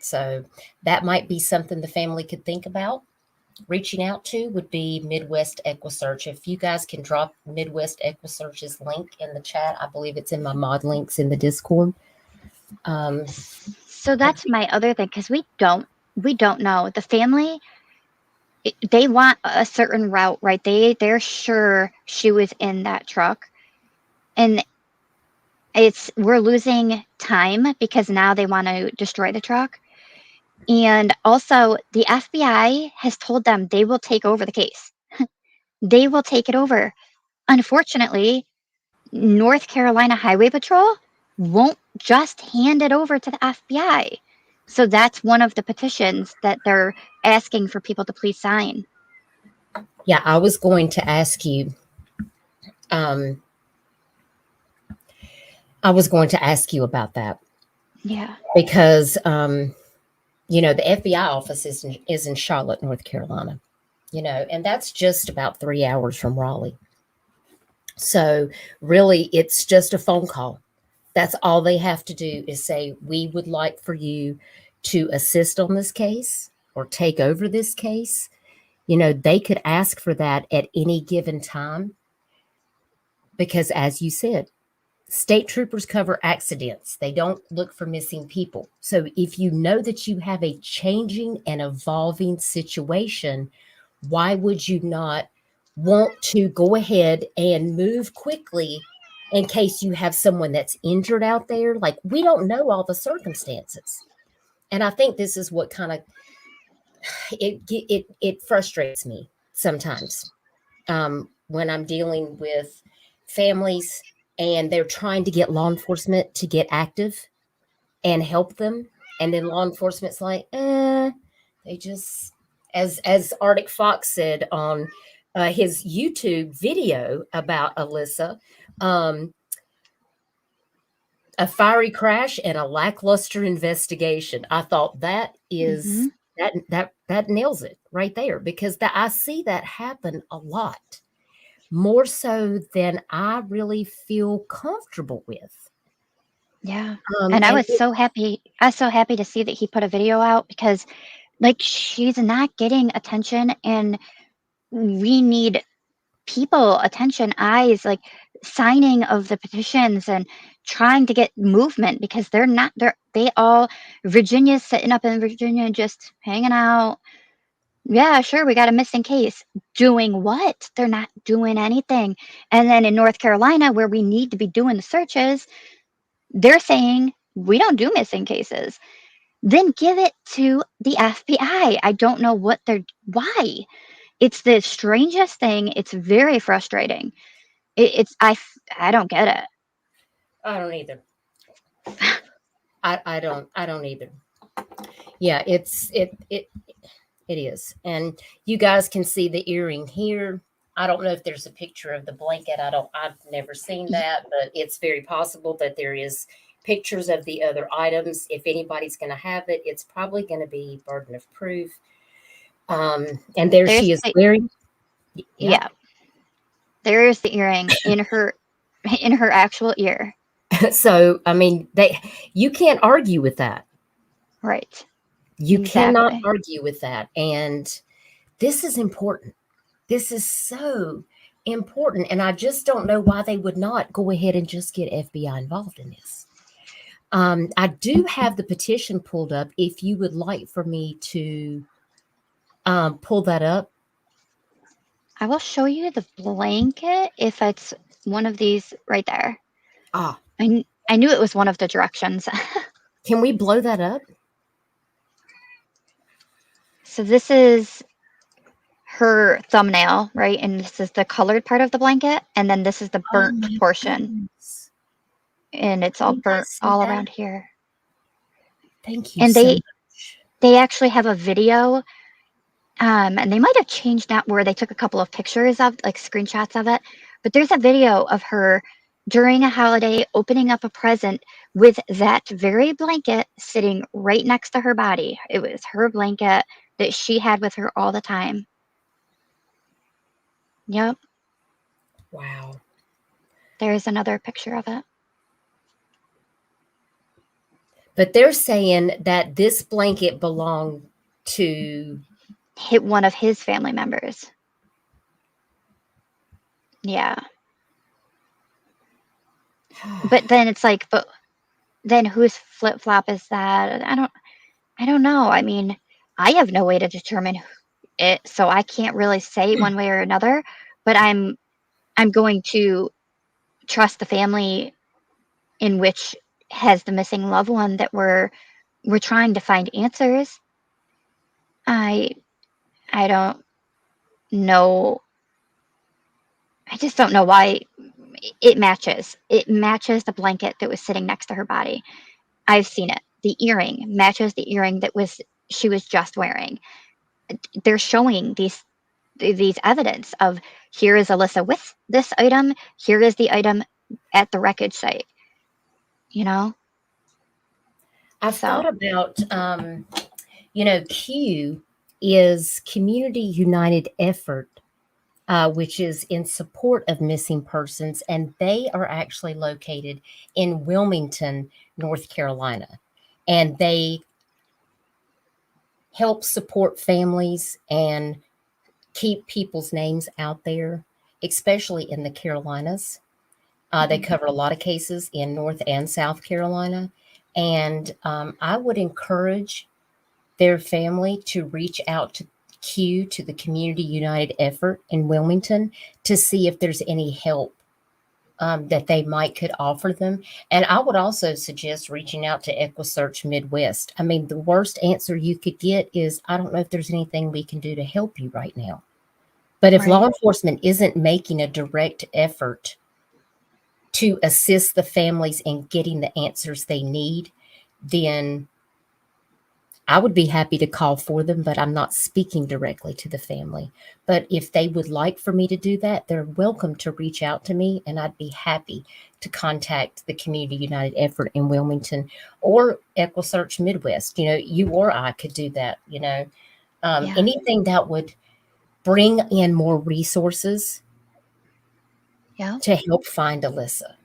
So that might be something the family could think about reaching out to, would be Midwest Equisearch. If you guys can drop Midwest Equisearch's link in the chat, I believe it's in my mod links in the Discord. So that's my other thing, because we don't know. The family, they want a certain route, right? They're sure she was in that truck, and we're losing time because now they want to destroy the truck. And also, the FBI has told them they will take over the case. They will take it over. Unfortunately, North Carolina Highway Patrol won't just hand it over to the FBI. So that's one of the petitions that they're asking for people to please sign. Yeah, I was going to ask you. I was going to ask you about that. Yeah. Because the FBI office is in Charlotte, North Carolina, and that's just about 3 hours from Raleigh. So really, it's just a phone call. That's all they have to do is say, we would like for you to assist on this case or take over this case. They could ask for that at any given time. Because as you said, state troopers cover accidents. They don't look for missing people. So if you know that you have a changing and evolving situation, why would you not want to go ahead and move quickly in case you have someone that's injured out there? Like, we don't know all the circumstances. And I think this is what kind of, it frustrates me sometimes when I'm dealing with families and they're trying to get law enforcement to get active and help them. And then law enforcement's like, they just, as Arctic Fox said on his YouTube video about Alyssa, a fiery crash and a lackluster investigation. I thought that is, that nails it right there, because I see that happen a lot. More so than I really feel comfortable with. Yeah. And I was so happy. I was so happy to see that he put a video out, because like, she's not getting attention, and we need people, attention, eyes, like signing of the petitions and trying to get movement, because Virginia's sitting up in Virginia just hanging out. Yeah, sure, we got a missing case. Doing what? They're not doing anything. And then in North Carolina, where we need to be doing the searches, they're saying we don't do missing cases. Then give it to the FBI. I don't know why. It's the strangest thing. It's very frustrating. I don't get it. I don't either. I don't either. Yeah, it is. And you guys can see the earring here. I don't know if there's a picture of the blanket. I've never seen that, but it's very possible that there is pictures of the other items. If anybody's going to have it, it's probably going to be burden of proof. And she is wearing. Yeah. There is the earring in her actual ear. So, I mean, you can't argue with that. Right. You cannot argue with that. And this is important. This is so important. And I just don't know why they would not go ahead and just get FBI involved in this. I do have the petition pulled up if you would like for me to pull that up. I will show you the blanket if it's one of these right there. Ah, I knew it was one of the directions. can we blow that up? So this is her thumbnail, right? And this is the colored part of the blanket. And then this is the Oh burnt my portion. goodness. And it's Can all you burnt guys see all that? around here. Thank you And so much. they actually have a video. And they might have changed that where they took a couple of pictures of like screenshots of it. But there's a video of her during a holiday opening up a present with that very blanket sitting right next to her body. It was her blanket that she had with her all the time. Yep. Wow. There's another picture of it. But they're saying that this blanket belonged to Hit one of his family members. Yeah. But then it's like, but then whose flip flop is that? I don't know. I mean, I have no way to determine it, so I can't really say one way or another. But I'm going to trust the family in which has the missing loved one that we're trying to find answers. I don't know. I just don't know why it matches. It matches the blanket that was sitting next to her body. I've seen it. The earring matches the earring that she was just wearing. They're showing these evidence of here is Alyssa with this item, here is the item at the wreckage site. You know? I've So. thought about Q is Community United Effort, which is in support of missing persons, and they are actually located in Wilmington, North Carolina. And they help support families and keep people's names out there, especially in the Carolinas. They cover a lot of cases in North and South Carolina. And I would encourage their family to reach out to Q, to the Community United Effort in Wilmington, to see if there's any help that they might could offer them. And I would also suggest reaching out to Equisearch Midwest. I mean, the worst answer you could get is, I don't know if there's anything we can do to help you right now. But if law enforcement isn't making a direct effort to assist the families in getting the answers they need, then I would be happy to call for them, but I'm not speaking directly to the family. But if they would like for me to do that, they're welcome to reach out to me, and I'd be happy to contact the Community United Effort in Wilmington or Equisearch Midwest. You or I could do that. Anything that would bring in more resources to help find Alyssa.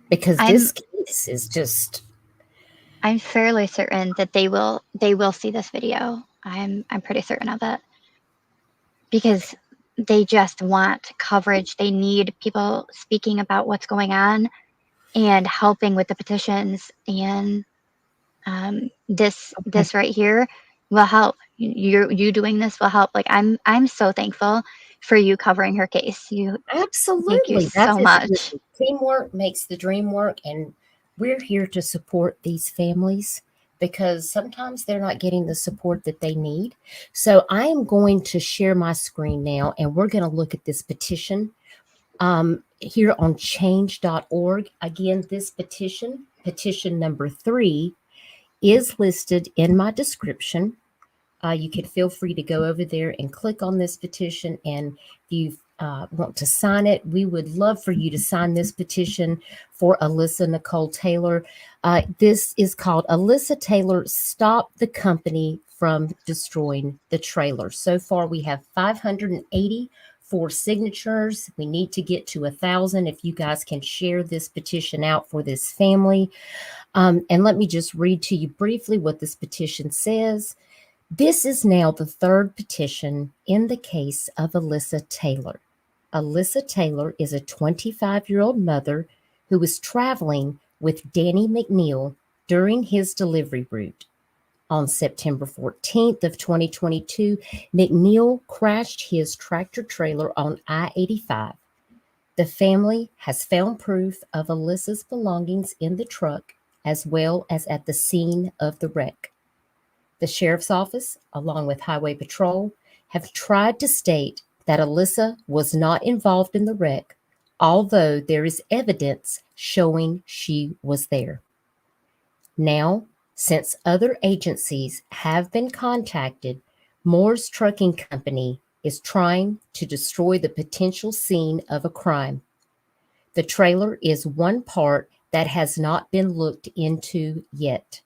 Because this case is just... I'm fairly certain that they will see this video. I'm pretty certain of it. Because they just want coverage. They need people speaking about what's going on and helping with the petitions. And this right here will help. You doing this will help. Like I'm so thankful for you covering her case. Absolutely. Thank you so much. Teamwork makes the dream work, and we're here to support these families because sometimes they're not getting the support that they need. So I am going to share my screen now, and we're going to look at this petition here on change.org. Again, this petition number 3, is listed in my description. You can feel free to go over there and click on this petition. And if you want to sign it, we would love for you to sign this petition for Alyssa Nicole Taylor. This is called Alyssa Taylor, Stop the Company from Destroying the Trailer. So far, we have 584 signatures. We need to get to 1,000. If you guys can share this petition out for this family. And let me just read to you briefly what this petition says. This is now the 3rd petition in the case of Alyssa Taylor. Alyssa Taylor is a 25-year-old mother who was traveling with Danny McNeal during his delivery route. On September 14th of 2022, McNeil crashed his tractor trailer on I-85. The family has found proof of Alyssa's belongings in the truck as well as at the scene of the wreck. The sheriff's office, along with Highway Patrol, have tried to state that Alyssa was not involved in the wreck, although there is evidence showing she was there. Now, since other agencies have been contacted, Moore's Trucking Company is trying to destroy the potential scene of a crime. The trailer is one part that has not been looked into yet.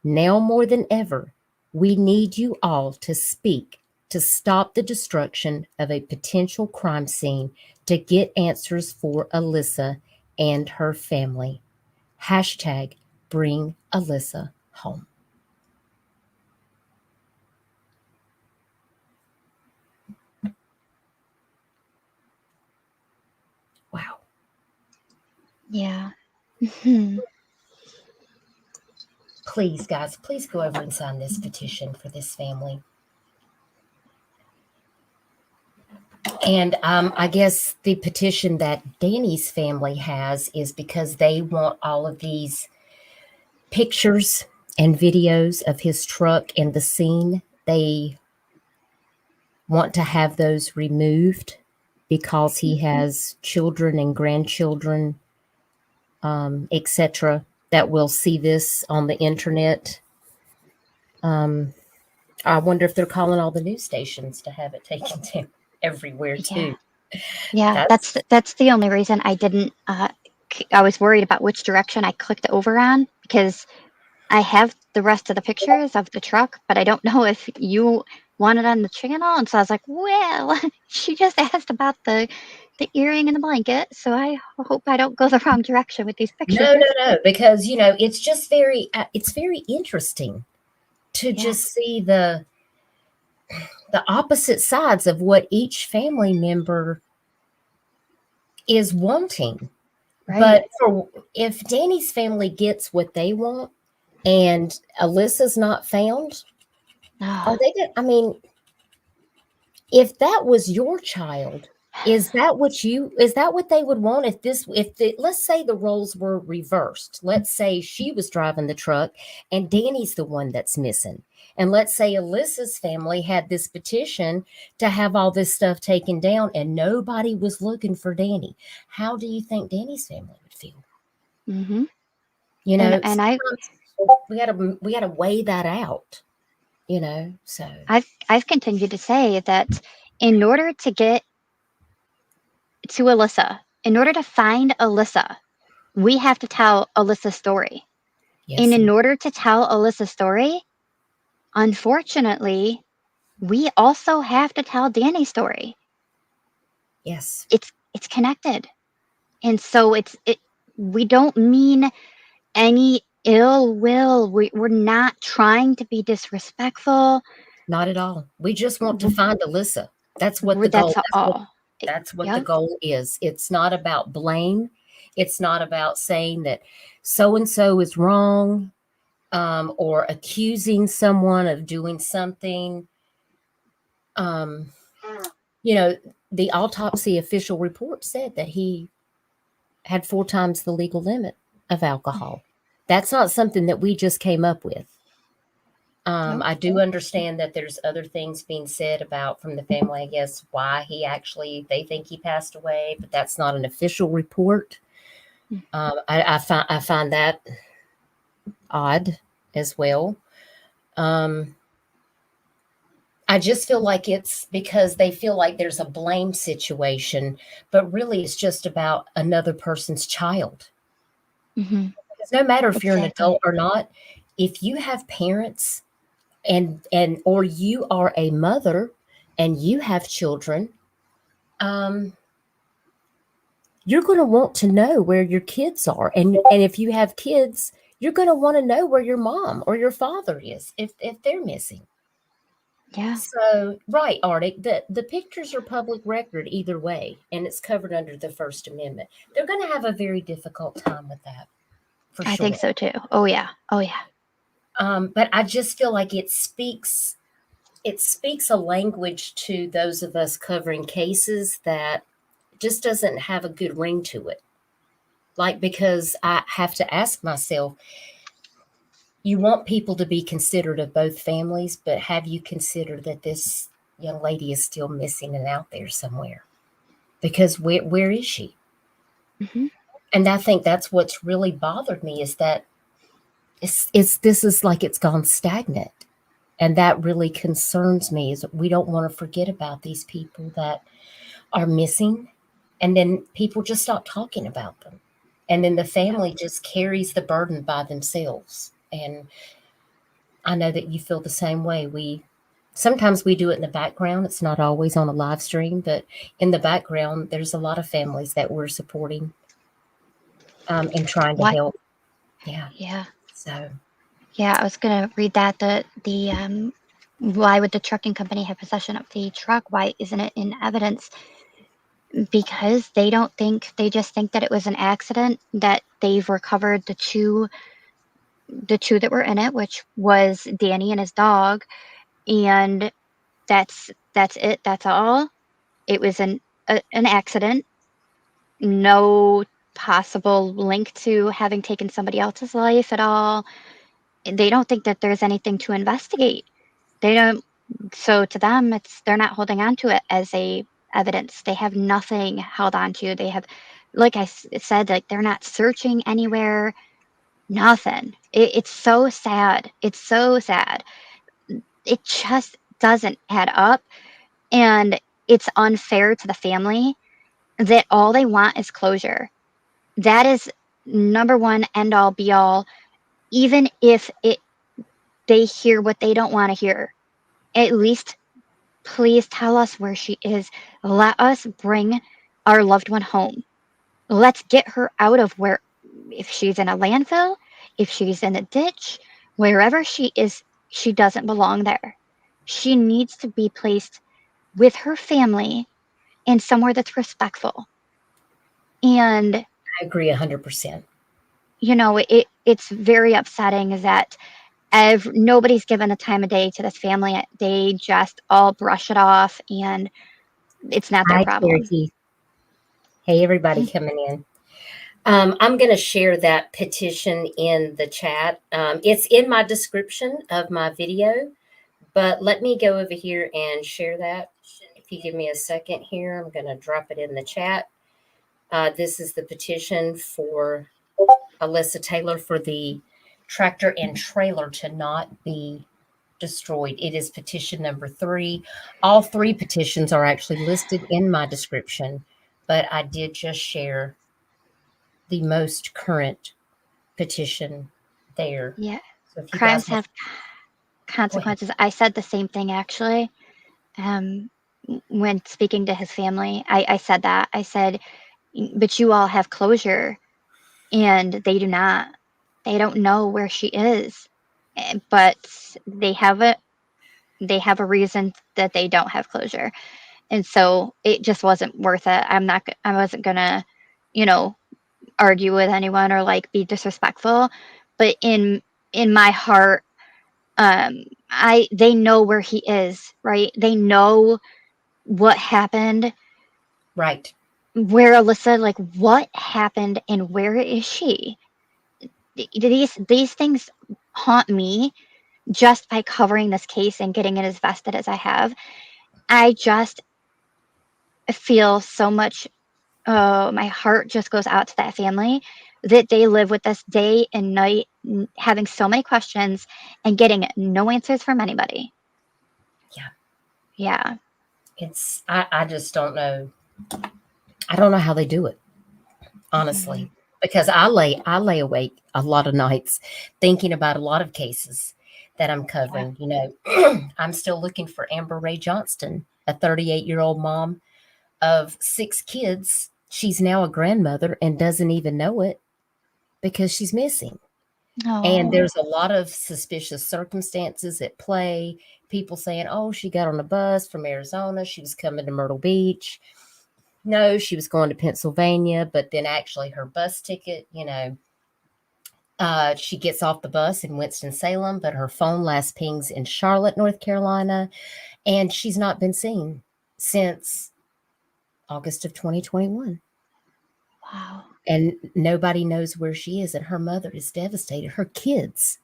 Now more than ever, we need you all to speak to stop the destruction of a potential crime scene, to get answers for Alyssa and her family. Hashtag bring Alyssa home. Wow. Yeah. Please, guys, please go over and sign this petition for this family. And I guess the petition that Danny's family has is because they want all of these pictures and videos of his truck and the scene. They want to have those removed because he has children and grandchildren, etc., that will see this on the internet. I wonder if they're calling all the news stations to have it taken down everywhere too. Yeah, that's the only reason I didn't. I was worried about which direction I clicked over on, because I have the rest of the pictures of the truck, but I don't know if you want it on the channel. And so I was like, well, she just asked about the earring and the blanket, so I hope I don't go the wrong direction with these pictures. No, because it's just very interesting to just see the opposite sides of what each family member is wanting. Right. But if Danny's family gets what they want and Alyssa's not found, are they gonna, I mean, if that was your child, is that what they would want? Let's say the roles were reversed. Let's say she was driving the truck and Danny's the one that's missing. And let's say Alyssa's family had this petition to have all this stuff taken down and nobody was looking for Danny. How do you think Danny's family would feel? Mm-hmm. We gotta weigh that out. So I've continued to say that in order to get to Alyssa, in order to find Alyssa, we have to tell Alyssa's story. Yes. And in order to tell Alyssa's story, unfortunately, we also have to tell Danny's story. Yes. It's connected. And so we don't mean any ill will. We're not trying to be disrespectful. Not at all. We just want to find Alyssa. That's what the goal. That's what the goal is. It's not about blame. It's not about saying that so-and-so is wrong, or accusing someone of doing something. The autopsy official report said that he had 4 times the legal limit of alcohol. That's not something that we just came up with. I do understand that there's other things being said about from the family, I guess, why they think he passed away, but that's not an official report. I find that odd as well. I just feel like it's because they feel like there's a blame situation, but really it's just about another person's child. Mm-hmm. Because no matter if you're an adult or not, if you have parents or you are a mother and you have children, you're going to want to know where your kids are. And if you have kids, you're going to want to know where your mom or your father is if they're missing. Yeah. So, right, Arctic, the pictures are public record either way, and it's covered under the First Amendment. They're going to have a very difficult time with that. for I sure. think so too. Oh yeah. But I just feel like it speaks a language to those of us covering cases that just doesn't have a good ring to it. Like, because I have to ask myself, you want people to be considerate of both families, but have you considered that this young lady is still missing and out there somewhere? Because where is she? Hmm. And I think that's what's really bothered me, is that this is like it's gone stagnant. And that really concerns me, is we don't want to forget about these people that are missing. And then people just stop talking about them. And then the family just carries the burden by themselves. And I know that you feel the same way. Sometimes we do it in the background. It's not always on a live stream, but in the background, there's a lot of families that we're supporting, and trying to What? help. Yeah. Yeah. So Yeah, I was gonna read that why would the trucking company have possession of the truck? Why isn't it in evidence? Because they just think that it was an accident, that they've recovered the two that were in it, which was Danny and his dog, and that's it. That's all. It was an accident. No possible link to having taken somebody else's life at all. They don't think that there's anything to investigate. They don't. So to them, they're not holding on to it as a evidence. They have nothing held on to. They have, like I said, like they're not searching anywhere. Nothing. It's so sad. It's so sad. It just doesn't add up, and it's unfair to the family that all they want is closure. That is number one, end all, be all. Even if they hear what they don't want to hear, at least please tell us where she is. Let us bring our loved one home. Let's get her out of where, if she's in a landfill, if she's in a ditch, wherever she is, she doesn't belong there. She needs to be placed with her family in somewhere that's respectful. And I agree 100%. it's very upsetting that nobody's given a time of day to this family. They just all brush it off, and it's not their Hi, problem. Cherokee. Hey, everybody coming in. I'm going to share that petition in the chat. It's in my description of my video, but let me go over here and share that. If you give me a second here, I'm going to drop it in the chat. This is the petition for Alyssa Taylor for the tractor and trailer to not be destroyed. It is petition number 3. All 3 petitions are actually listed in my description, but I did just share the most current petition there. Yeah. So if you Crimes guys have consequences. I said the same thing actually. When speaking to his family, I said that. I said, but you all have closure, and they do not. They don't know where she is, but they have a reason that they don't have closure, and so it just wasn't worth it. I wasn't gonna, argue with anyone or like be disrespectful, but in my heart, they know where he is, right? They know what happened, right. where Alyssa, like what happened and where is she? These things haunt me just by covering this case and getting it as vested as I have. I just feel so much, my heart just goes out to that family, that they live with this day and night, having so many questions and getting no answers from anybody. Yeah. Yeah. I just don't know. I don't know how they do it, honestly, because I lay awake a lot of nights thinking about a lot of cases that I'm covering. I'm still looking for Amber Ray Johnston, a 38-year-old mom of 6 kids. She's now a grandmother and doesn't even know it because she's missing. And there's a lot of suspicious circumstances at play. People saying, oh, she got on a bus from Arizona. She was coming to Myrtle Beach. No, she was going to Pennsylvania, but then actually her bus ticket, She gets off the bus in Winston-Salem, but her phone last pings in Charlotte, North Carolina, and she's not been seen since August of 2021. Wow. And nobody knows where she is, and her mother is devastated. Her kids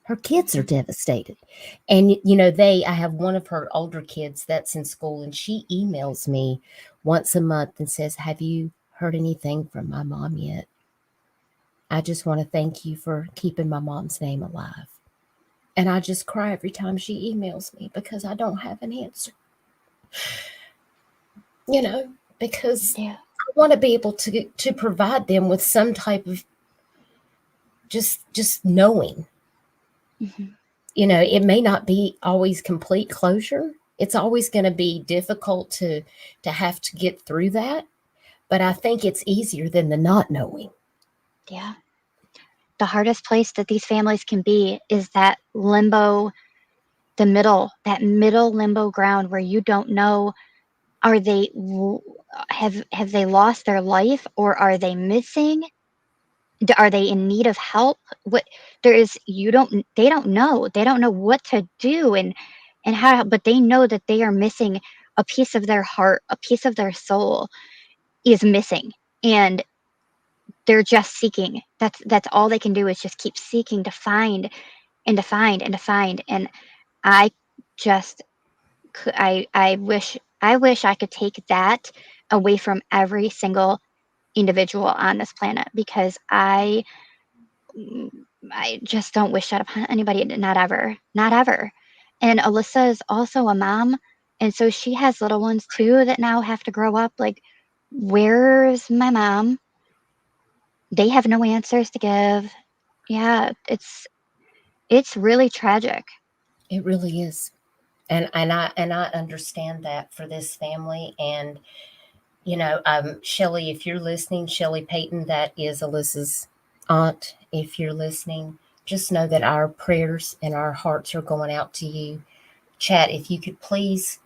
are devastated. And I have one of her older kids that's in school, and she emails me once a month and says, "Have you heard anything from my mom yet? I just want to thank you for keeping my mom's name alive." And I just cry every time she emails me because I don't have an answer. Because Yeah. I want to be able to provide them with some type of just knowing. Mhm. It may not be always complete closure. It's always going to be difficult to have to get through that. But I think it's easier than the not knowing. Yeah. The hardest place that these families can be is that limbo, that middle limbo ground where you don't know, have they lost their life, or are they missing? Are they in need of help? What there is, they don't know. They don't know what to do and how, but they know that they are missing a piece of their heart, a piece of their soul is missing. And they're just seeking. That's all they can do, is just keep seeking to find and to find and to find. And I just I wish I could take that away from every single individual on this planet, because I just don't wish that upon anybody. Not ever, not ever. And Alyssa is also a mom, and so she has little ones too that now have to grow up. Like, where's my mom? They have no answers to give. Yeah, it's really tragic. It really is. And I understand that for this family. And Shelly, if you're listening, Shelly Payton, that is Alyssa's aunt. If you're listening, just know that our prayers and our hearts are going out to you. Chat, if you could please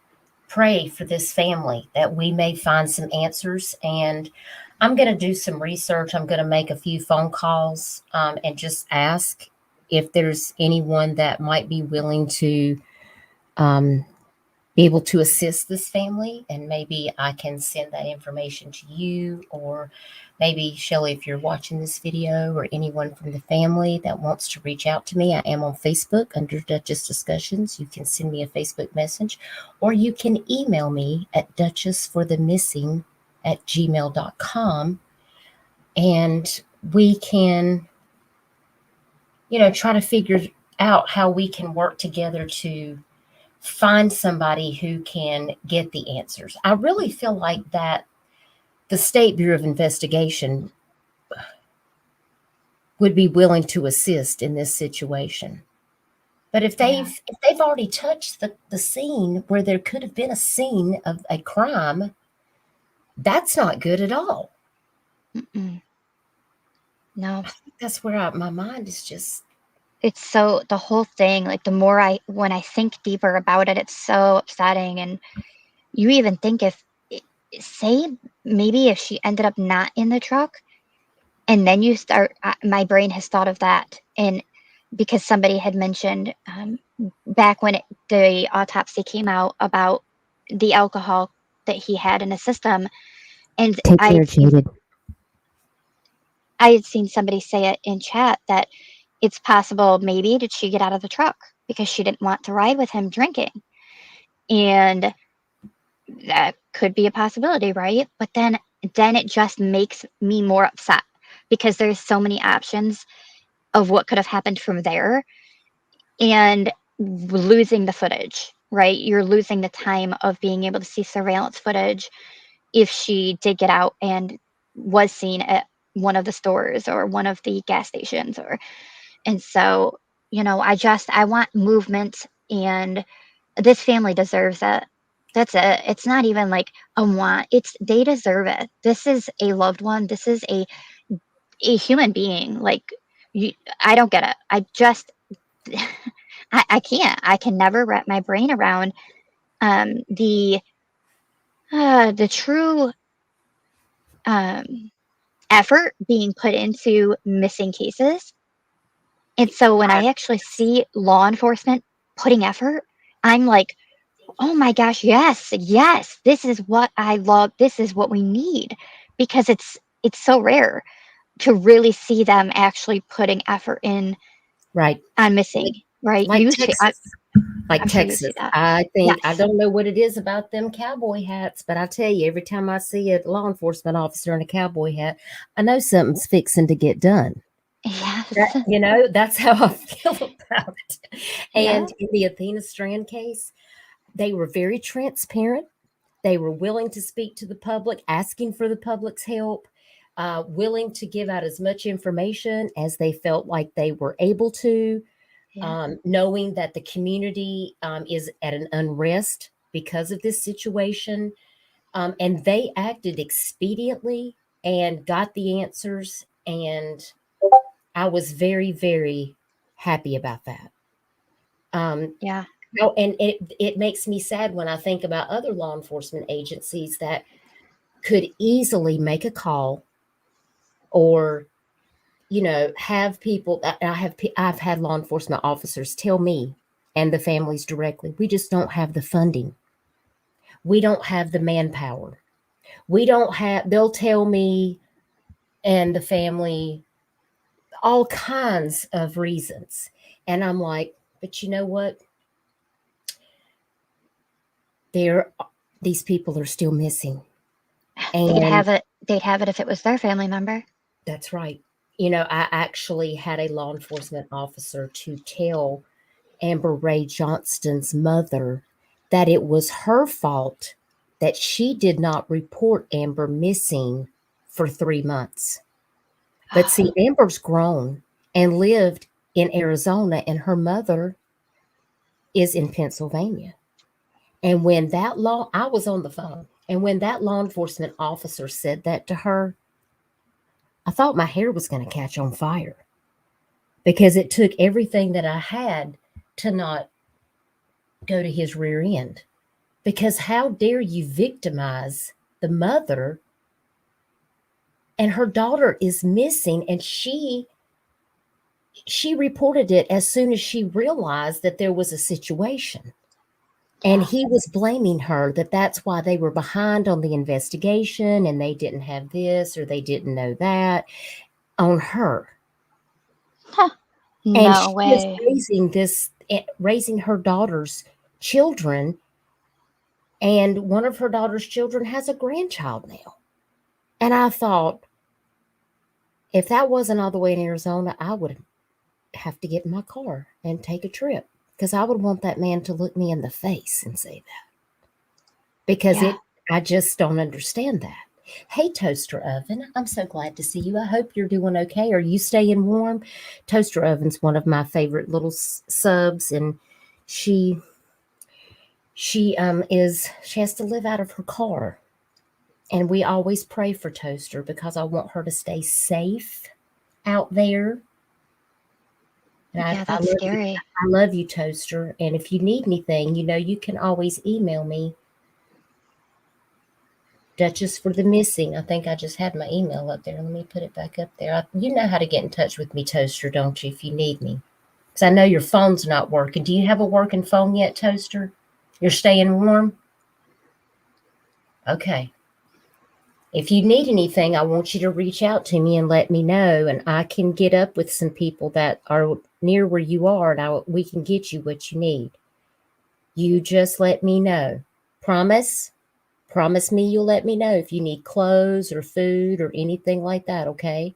pray for this family, that we may find some answers. And I'm going to do some research. I'm going to make a few phone calls, and just ask if there's anyone that might be willing to um, be able to assist this family. And maybe I can send that information to you, or maybe Shelly, if you're watching this video, or anyone from the family that wants to reach out to me. I am on Facebook under Dutchess Discussions. You can send me a Facebook message, or you can email me at duchessforthemissing@gmail.com, and we can try to figure out how we can work together to find somebody who can get the answers. I really feel like that the State Bureau of Investigation would be willing to assist in this situation. But if they've already touched the scene where there could have been a scene of a crime, that's not good at all. Mm-mm. No, That's where my mind is just. it's so, the whole thing, like, the more when I think deeper about it, it's so upsetting. And you even think, say maybe if she ended up not in the truck, and then you start, my brain has thought of that. And because somebody had mentioned, back when the autopsy came out, about the alcohol that he had in his system. And I had seen somebody say it in chat that it's possible, maybe did she get out of the truck because she didn't want to ride with him drinking? And that could be a possibility, right? But then it just makes me more upset, because there's so many options of what could have happened from there, and losing the footage, right? You're losing the time of being able to see surveillance footage if she did get out and was seen at one of the stores or one of the gas stations. And so, I want movement, and this family deserves it. That's it. It's not even like a want. They deserve it. This is a loved one. This is a human being. Like, I don't get it. I just I can't. I can never wrap my brain around the true effort being put into missing cases, And so when I actually see law enforcement putting effort, I'm like, oh my gosh, yes, yes, this is what I love. This is what we need, because it's so rare to really see them actually putting effort in Right. on missing, right? Like Texas. I'm sure you see that. I think, I Yes. don't know what it is about them cowboy hats, but I tell you, every time I see a law enforcement officer in a cowboy hat, I know something's fixing to get done. Yes. That's how I feel about it. Yeah. And in the Athena Strand case, they were very transparent. They were willing to speak to the public, asking for the public's help, willing to give out as much information as they felt like they were able to, Yeah. knowing that the community is at an unrest because of this situation. And they acted expediently and got the answers. And I was very, very happy about that. Yeah. And it makes me sad when I think about other law enforcement agencies that could easily make a call or, have people. I've had law enforcement officers tell me and the families directly, we just don't have the funding. We don't have the manpower. They'll tell me and the family all kinds of reasons. And I'm like, but you know what? These people are still missing. They'd And have it. They'd have it if it was their family member. that's right. I actually had a law enforcement officer to tell Amber Ray Johnston's mother that it was her fault that she did not report Amber missing for 3 months. But see, Amber's grown and lived in Arizona, and her mother is in Pennsylvania. And I was on the phone, and when that law enforcement officer said that to her, I thought my hair was going to catch on fire, because it took everything that I had to not go to his rear end. Because how dare you victimize the mother, and her daughter is missing, and she reported it as soon as she realized that there was a situation. And he was blaming her that that's why they were behind on the investigation and they didn't have this or they didn't know that on her. Huh. And No she way. is raising her daughter's children. And one of her daughter's children has a grandchild now. And I thought, if that wasn't all the way in Arizona, I would have to get in my car and take a trip, because I would want that man to look me in the face and say that. Because I just don't understand that. Hey, Toaster Oven, I'm so glad to see you. I hope you're doing okay. Are you staying warm? Toaster Oven's one of my favorite little subs, and she has to live out of her car. And we always pray for Toaster because I want her to stay safe out there. And That's scary. I love you, Toaster. And if you need anything, you can always email me. Dutchess for the Missing. I think I just had my email up there. Let me put it back up there. You know how to get in touch with me, Toaster, don't you, if you need me? Because I know your phone's not working. Do you have a working phone yet, Toaster? You're staying warm? Okay. If you need anything, I want you to reach out to me and let me know, and I can get up with some people that are near where you are, and we can get you what you need. You just let me know. Promise? Promise me you'll let me know if you need clothes or food or anything like that, okay?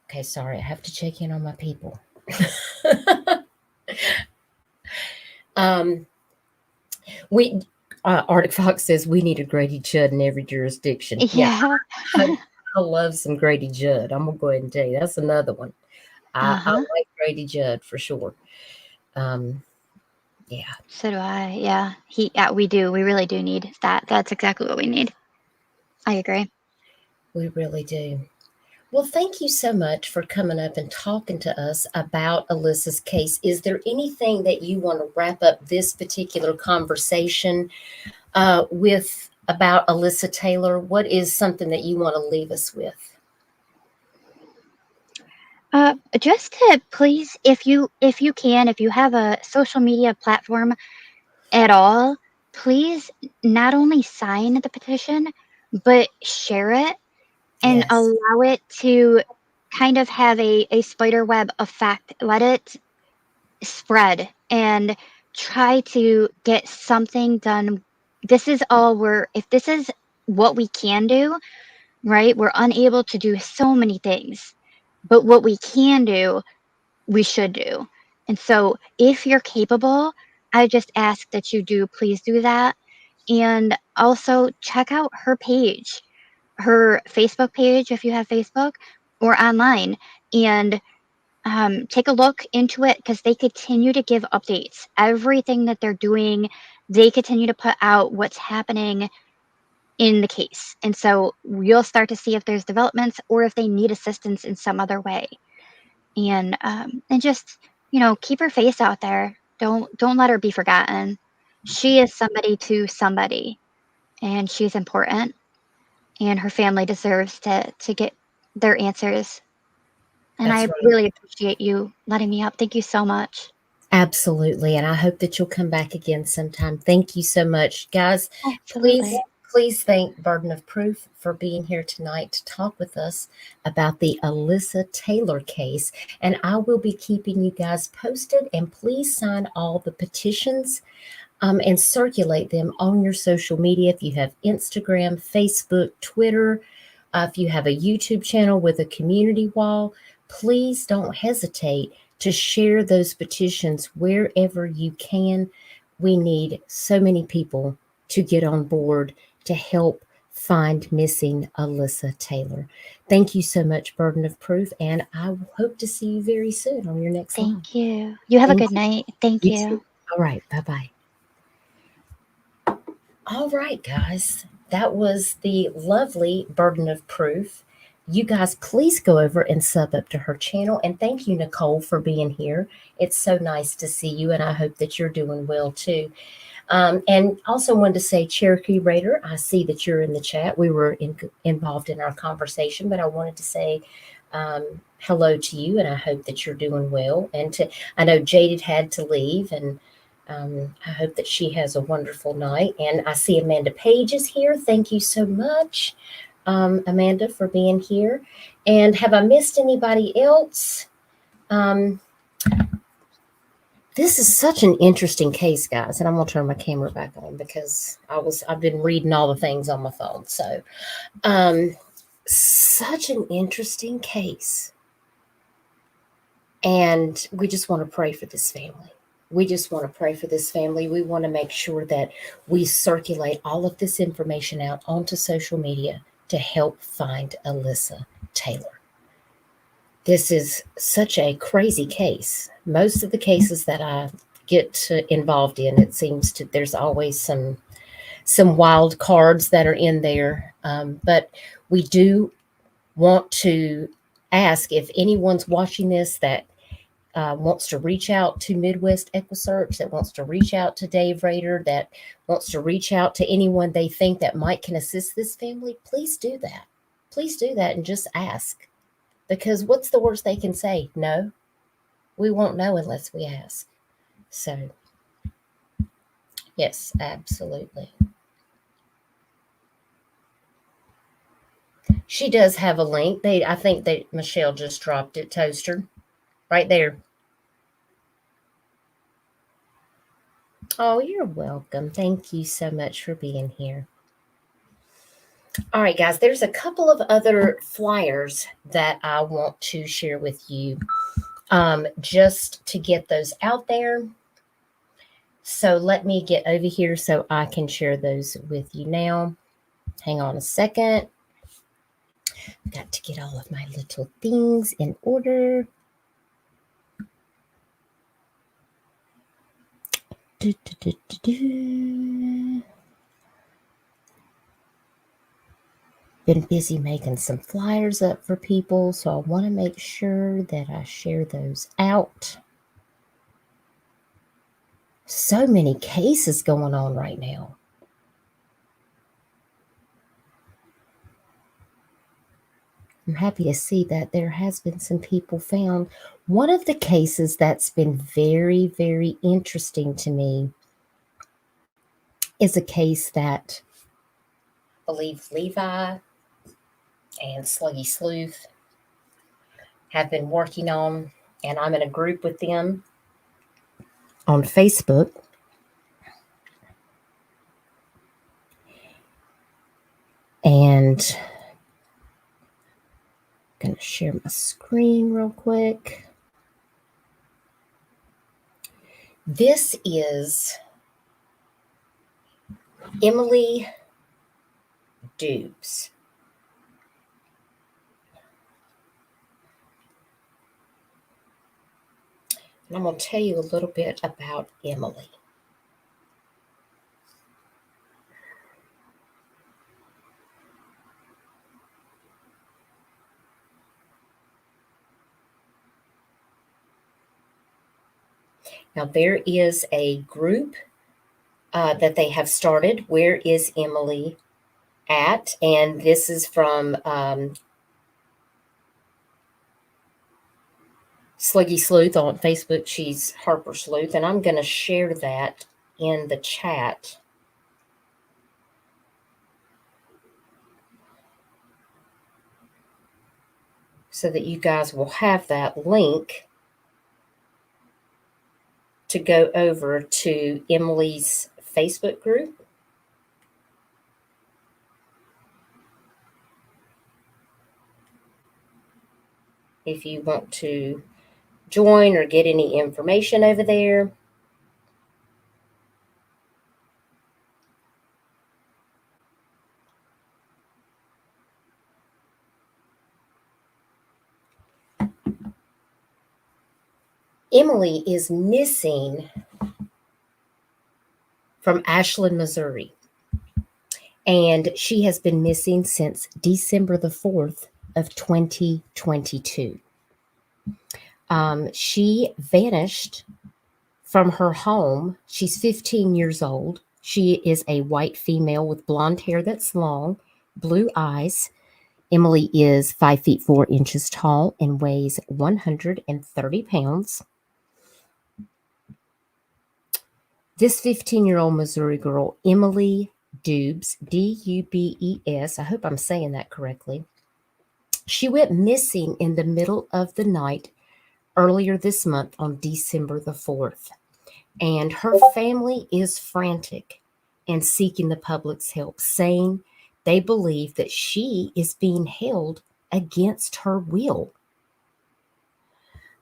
Okay, sorry, I have to check in on my people. Arctic Fox says we need a Grady Judd in every jurisdiction. Yeah. I love some Grady Judd. I'm gonna go ahead and tell you that's another one. I like Grady Judd for sure. Yeah. So do I. Yeah. We do. We really do need that. That's exactly what we need. I agree. We really do. Well, thank you so much for coming up and talking to us about Alyssa's case. Is there anything that you want to wrap up this particular conversation with about Alyssa Taylor? What is something that you want to leave us with? Just to please, if you can, if you have a social media platform at all, please not only sign the petition, but share it and Yes. allow it to kind of have a spider web effect. Let it spread and try to get something done. This is all if this is what we can do, right? We're unable to do so many things, but what we can do, we should do. And so if you're capable, I just ask that you do please do that. And also check out her page, her Facebook page, if you have Facebook, or online, and take a look into it, because they continue to give updates. Everything that they're doing, they continue to put out what's happening in the case. And so you'll start to see if there's developments or if they need assistance in some other way. And just, keep her face out there. Don't let her be forgotten. She is somebody to somebody, and she's important, and her family deserves to get their answers. And That's I right. really appreciate you letting me up. Thank you so much. Absolutely. And I hope that you'll come back again sometime. Thank you so much. Guys, please, Absolutely. please thank Burden of Proof for being here tonight to talk with us about the Alyssa Taylor case. And I will be keeping you guys posted. And please sign all the petitions and circulate them on your social media. If you have Instagram, Facebook, Twitter, if you have a YouTube channel with a community wall, please don't hesitate to share those petitions wherever you can. We need so many people to get on board to help find missing Alyssa Taylor. Thank you so much, Burden of Proof, and I hope to see you very soon on your next live. Thank you. You have a Thank good night. Thank you you. too. All right, bye-bye. All right, guys, that was the lovely Burden of Proof. You guys, please go over and sub up to her channel. And thank you, Nicole, for being here. It's so nice to see you, and I hope that you're doing well too. And also wanted to say, Cherokee Raider, I see that you're in the chat. We were involved in our conversation, but I wanted to say hello to you, and I hope that you're doing well. And I know Jaded had to leave, and I hope that she has a wonderful night. And I see Amanda Page is here. Thank you so much, Amanda, for being here. And have I missed anybody else? This is such an interesting case, guys. And I'm gonna turn my camera back on because I've been reading all the things on my phone. So such an interesting case. And we just want to pray for this family. We just want to pray for this family. We want to make sure that we circulate all of this information out onto social media to help find Alyssa Taylor. This is such a crazy case. Most of the cases that I get involved in, it seems to there's always some wild cards that are in there. But we do want to ask if anyone's watching this that wants to reach out to Midwest Equisearch, that wants to reach out to Dave Rader, that wants to reach out to anyone they think that might can assist this family, please do that. Please do that and just ask. Because what's the worst they can say? No. We won't know unless we ask. So, yes, absolutely. She does have a link. I think that Michelle just dropped it, Toaster. Right there. Oh, you're welcome. Thank you so much for being here. All right, guys, there's a couple of other flyers that I want to share with you just to get those out there. So let me get over here so I can share those with you now. Hang on a second. I've got to get all of my little things in order. Been busy making some flyers up for people, so I want to make sure that I share those out. So many cases going on right now. I'm happy to see that there has been some people found. One of the cases that's been very, very interesting to me is a case that I believe Levi and Sluggy Sleuth have been working on, and I'm in a group with them on Facebook. And I'm going to share my screen real quick. This is Emily Dubes. And I'm going to tell you a little bit about Emily. Now, there is a group that they have started. Where is Emily at? And this is from Sluggy Sleuth on Facebook. She's Harper Sleuth. And I'm going to share that in the chat. So that you guys will have that link to go over to Emily's Facebook group. If you want to join or get any information over there. Emily is missing from Ashland, Missouri. And she has been missing since December the 4th of 2022. She vanished from her home. She's 15 years old. She is a white female with blonde hair that's long, blue eyes. Emily is 5 feet 4 inches tall and weighs 130 pounds. This 15-year-old Missouri girl, Emily Dubes, D-U-B-E-S, I hope I'm saying that correctly. She went missing in the middle of the night earlier this month on December the 4th. And her family is frantic and seeking the public's help, saying they believe that she is being held against her will.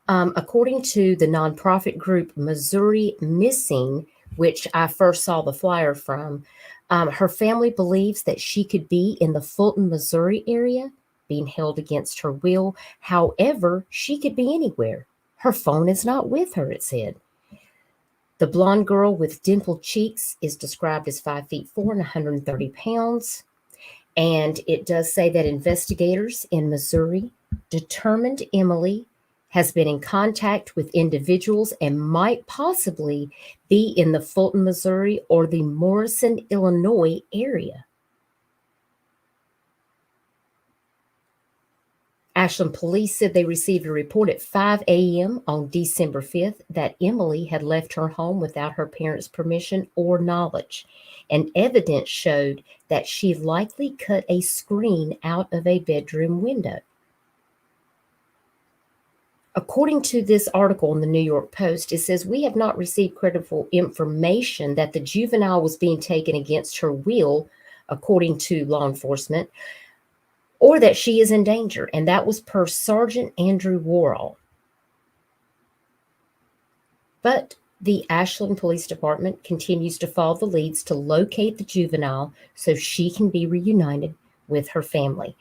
According to the nonprofit group Missouri Missing, which I first saw the flyer from, her family believes that she could be in the Fulton, Missouri area, being held against her will. However, she could be anywhere. Her phone is not with her, it said. The blonde girl with dimpled cheeks is described as 5 feet 4 and 130 pounds. And it does say that investigators in Missouri determined Emily has been in contact with individuals and might possibly be in the Fulton, Missouri or the Morrison, Illinois area. Ashland police said they received a report at 5 a.m. on December 5th that Emily had left her home without her parents' permission or knowledge, and evidence showed that she likely cut a screen out of a bedroom window. According to this article in the New York Post, it says, we have not received credible information that the juvenile was being taken against her will, according to law enforcement, or that she is in danger. And that was per Sergeant Andrew Worrell. But the Ashland Police Department continues to follow the leads to locate the juvenile so she can be reunited with her family.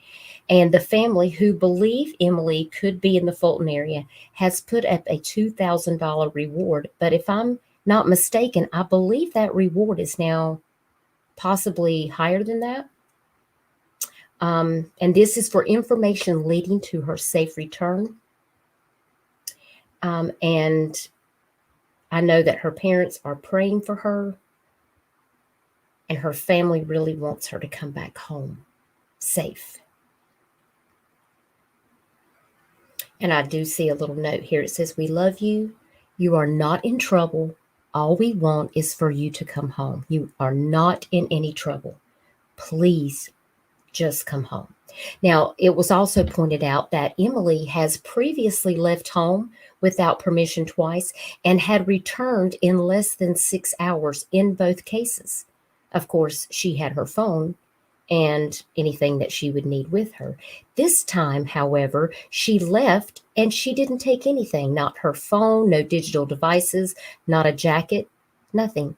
And the family, who believe Emily could be in the Fulton area, has put up a $2,000 reward. But if I'm not mistaken, I believe that reward is now possibly higher than that. And this is for information leading to her safe return. And I know that her parents are praying for her, and her family really wants her to come back home safe. And I do see a little note here. It says, "We love you. You are not in trouble. All we want is for you to come home. You are not in any trouble. Please just come home." Now, it was also pointed out that Emily has previously left home without permission twice and had returned in less than 6 hours in both cases. Of course, she had her phone and anything that she would need with her. This time, however, she left and she didn't take anything, not her phone, no digital devices, not a jacket, nothing.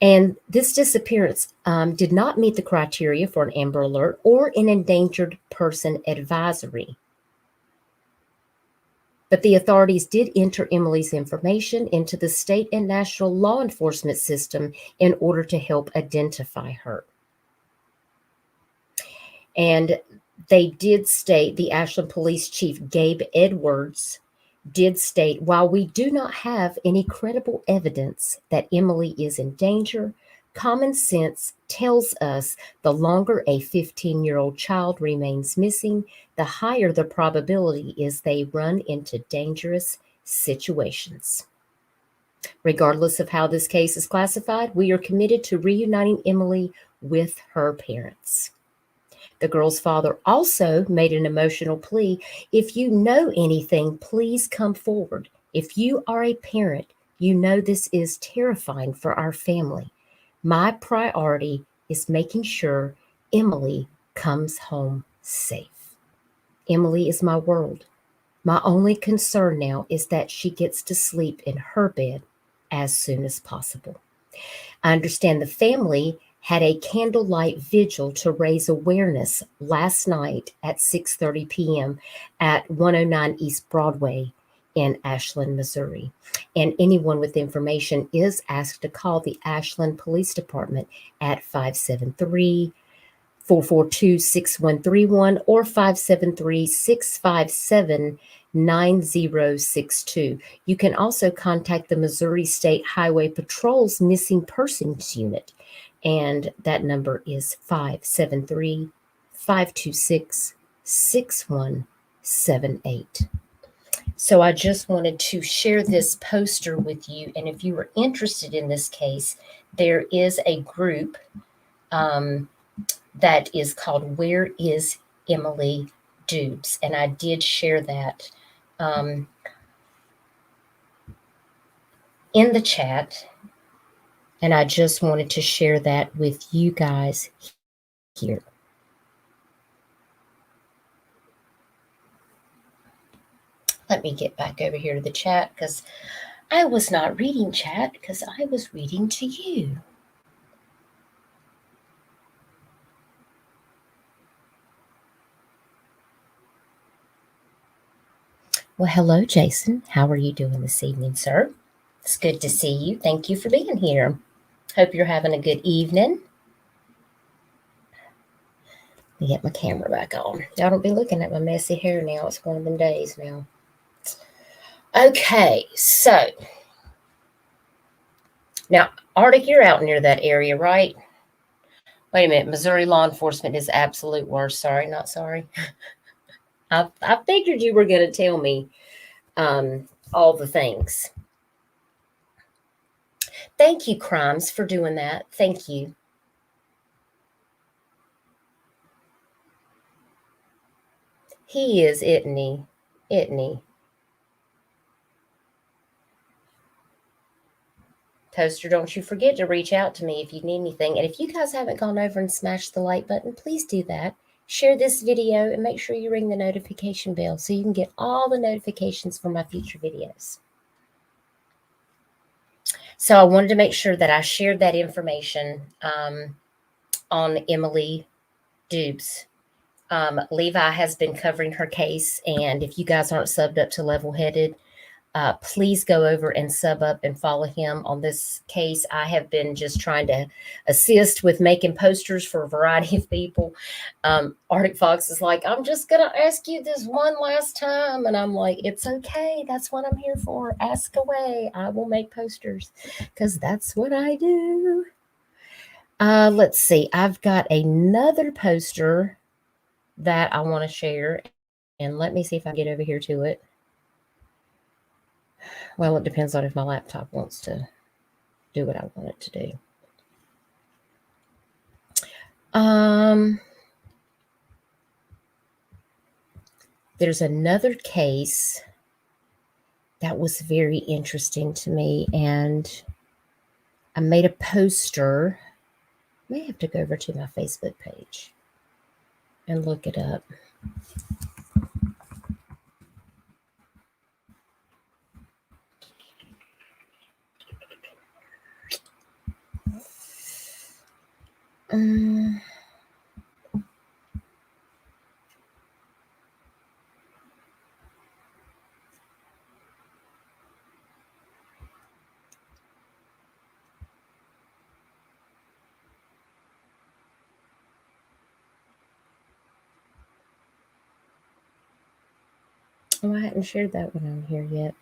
And this disappearance did not meet the criteria for an Amber Alert or an endangered person advisory. But the authorities did enter Emily's information into the state and national law enforcement system in order to help identify her. And they did state, the Ashland Police Chief Gabe Edwards did state, "While we do not have any credible evidence that Emily is in danger, common sense tells us the longer a 15-year-old child remains missing, the higher the probability is they run into dangerous situations. Regardless of how this case is classified, we are committed to reuniting Emily with her parents." The girl's father also made an emotional plea. "If you know anything, please come forward. If you are a parent, you know this is terrifying for our family. My priority is making sure Emily comes home safe. Emily is my world. My only concern now is that she gets to sleep in her bed as soon as possible." I understand the family had a candlelight vigil to raise awareness last night at 6:30 p.m. at 109 East Broadway in Ashland, Missouri. And anyone with information is asked to call the Ashland Police Department at 573-442-6131 or 573-657-9062. You can also contact the Missouri State Highway Patrol's Missing Persons Unit, and that number is 573-526-6178. So I just wanted to share this poster with you. And if you are interested in this case, there is a group that is called "Where is Emily Dubes?" And I did share that in the chat. And I just wanted to share that with you guys here. Let me get back over here to the chat because I was not reading chat because I was reading to you. Well, hello, Jason. How are you doing this evening, sir? It's good to see you. Thank you for being here. Hope you're having a good evening. Let me get my camera back on. Y'all don't be looking at my messy hair now. It's one of them days now. Okay, so now, Arctic, you're out near that area, right? Wait a minute. Missouri law enforcement is absolute worst. Sorry, not sorry. I figured you were going to tell me all the things. Thank you, Crimes, for doing that. Thank you. He is, isn't he? Isn't he? Toaster, don't you forget to reach out to me if you need anything. And if you guys haven't gone over and smashed the like button, please do that. Share this video and make sure you ring the notification bell so you can get all the notifications for my future videos. So I wanted to make sure that I shared that information on Emily Dubes. Levi has been covering her case, and if you guys aren't subbed up to Level Headed, please go over and sub up and follow him on this case. I have been just trying to assist with making posters for a variety of people. Arctic Fox is like, "I'm just going to ask you this one last time." And I'm like, "It's okay. That's what I'm here for. Ask away. I will make posters because that's what I do." Let's see. I've got another poster that I want to share. And let me see if I get over here to it. Well, it depends on if my laptop wants to do what I want it to do. There's another case that was very interesting to me, and I made a poster. I may have to go over to my Facebook page and look it up. Oh, I hadn't shared that one on here yet.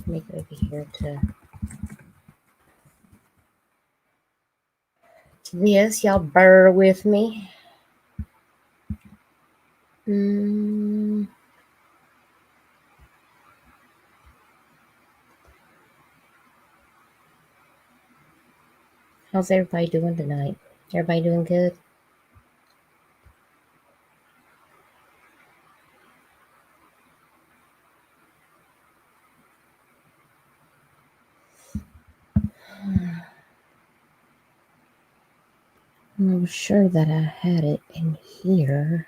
Let me go over here to this. Y'all bear with me. How's everybody doing tonight? Everybody doing good? I'm sure that I had it in here.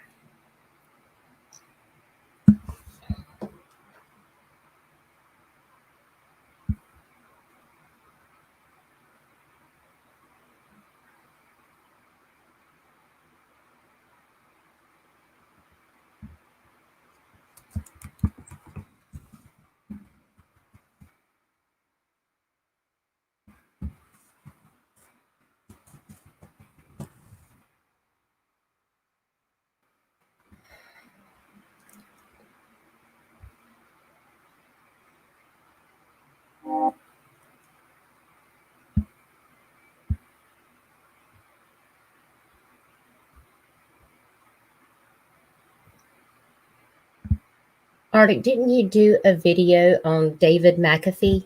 Arctic, didn't you do a video on David McAfee?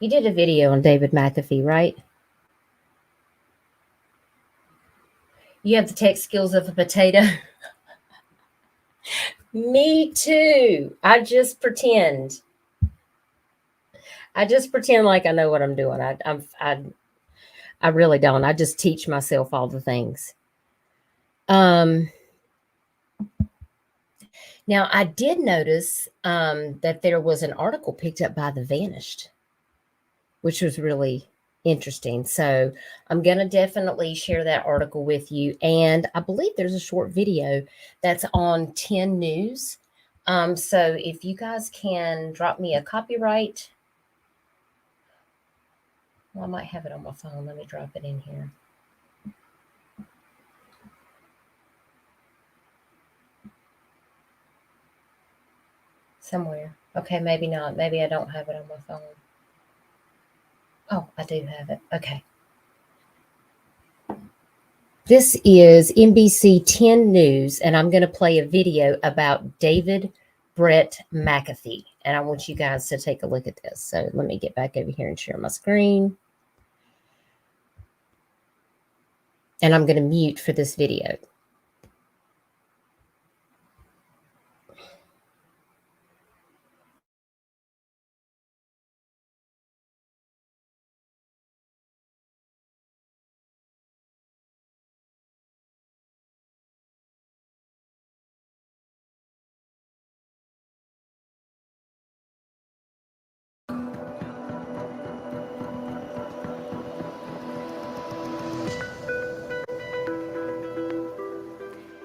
You did a video on David McAfee, right? You have the tech skills of a potato. Me too. I just pretend like I know what I'm doing. I really don't. I just teach myself all the things. Now, I did notice that there was an article picked up by The Vanished, which was really interesting. So I'm going to definitely share that article with you. And I believe there's a short video that's on 10 News. So if you guys can drop me a copyright, well, I might have it on my phone. Let me drop it in here. Somewhere. Okay, maybe not. Maybe I don't have it on my phone. Oh, I do have it. Okay. This is NBC 10 News, and I'm going to play a video about David Brett McAfee. And I want you guys to take a look at this. So let me get back over here and share my screen. And I'm going to mute for this video.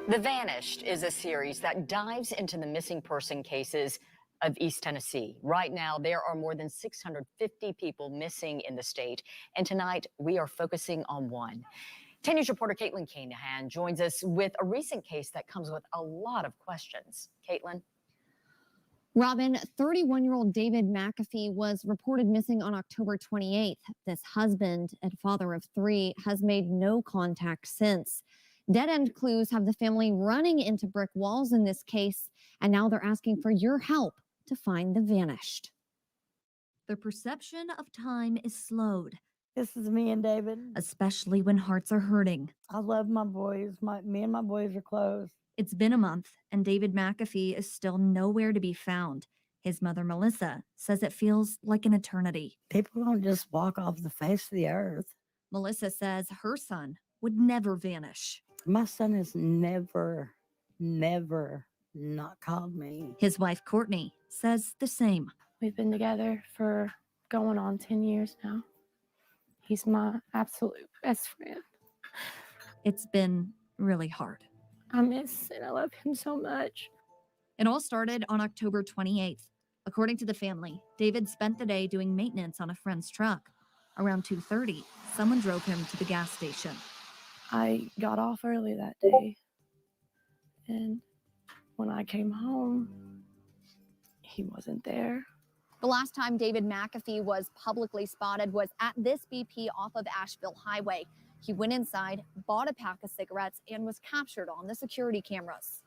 The Vanished is a series that dives into the missing person cases of East Tennessee. Right now, there are more than 650 people missing in the state, and tonight we are focusing on one. 10 News reporter Caitlin Kanahan joins us with a recent case that comes with a lot of questions. Caitlin? Robin, 31-year-old David McAfee was reported missing on October 28th. This husband and father of three has made no contact since. Dead-end clues have the family running into brick walls in this case, and now they're asking for your help to find the vanished. Their perception of time is slowed, This is me and David. especially when hearts are hurting. I love my boys. Me and my boys are close. It's been a month, and David McAfee is still nowhere to be found. His mother, Melissa, says it feels like an eternity. People don't just walk off the face of the earth. Melissa says her son would never vanish. My son has never not called me. His wife, Courtney, says the same. We've been together for going on 10 years now. He's my absolute best friend. It's been really hard. I miss and I love him so much. It all started on October 28th. According to the family, David spent the day doing maintenance on a friend's truck. Around 2:30, someone drove him to the gas station. I got off early that day. And when I came home, he wasn't there. The last time David McAfee was publicly spotted was at this BP off of Asheville Highway. He went inside, bought a pack of cigarettes, and was captured on the security cameras.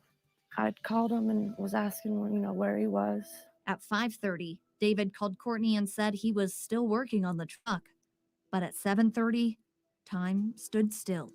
I'd called him and was asking, where he was. At 5:30, David called Courtney and said he was still working on the truck. But at 7:30, time stood still.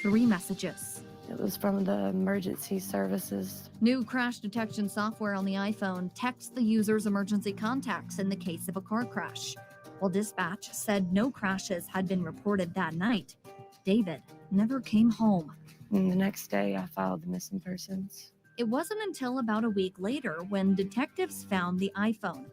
3 messages. It was from the emergency services. New crash detection software on the iPhone texts the user's emergency contacts in the case of a car crash. While dispatch said no crashes had been reported that night, David never came home. And the next day, I filed the missing persons. It wasn't until about a week later when detectives found the iPhone.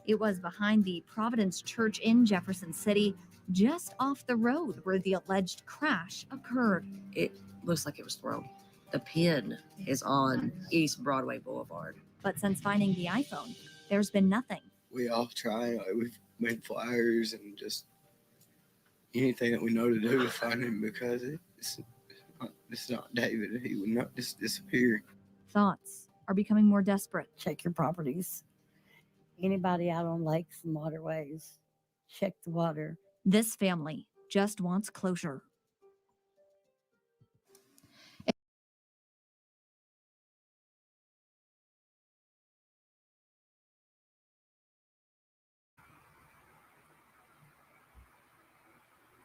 It was behind the Providence Church in Jefferson City, just off the road where the alleged crash occurred. It looks like it was thrown. The pin is on East Broadway Boulevard. But since finding the iPhone, there's been nothing. We all try. We've made flyers and just anything that we know to do to find him, because it's not David. He would not just disappear. Thoughts are becoming more desperate. Check your properties. Anybody out on lakes and waterways, check the water. This family just wants closure.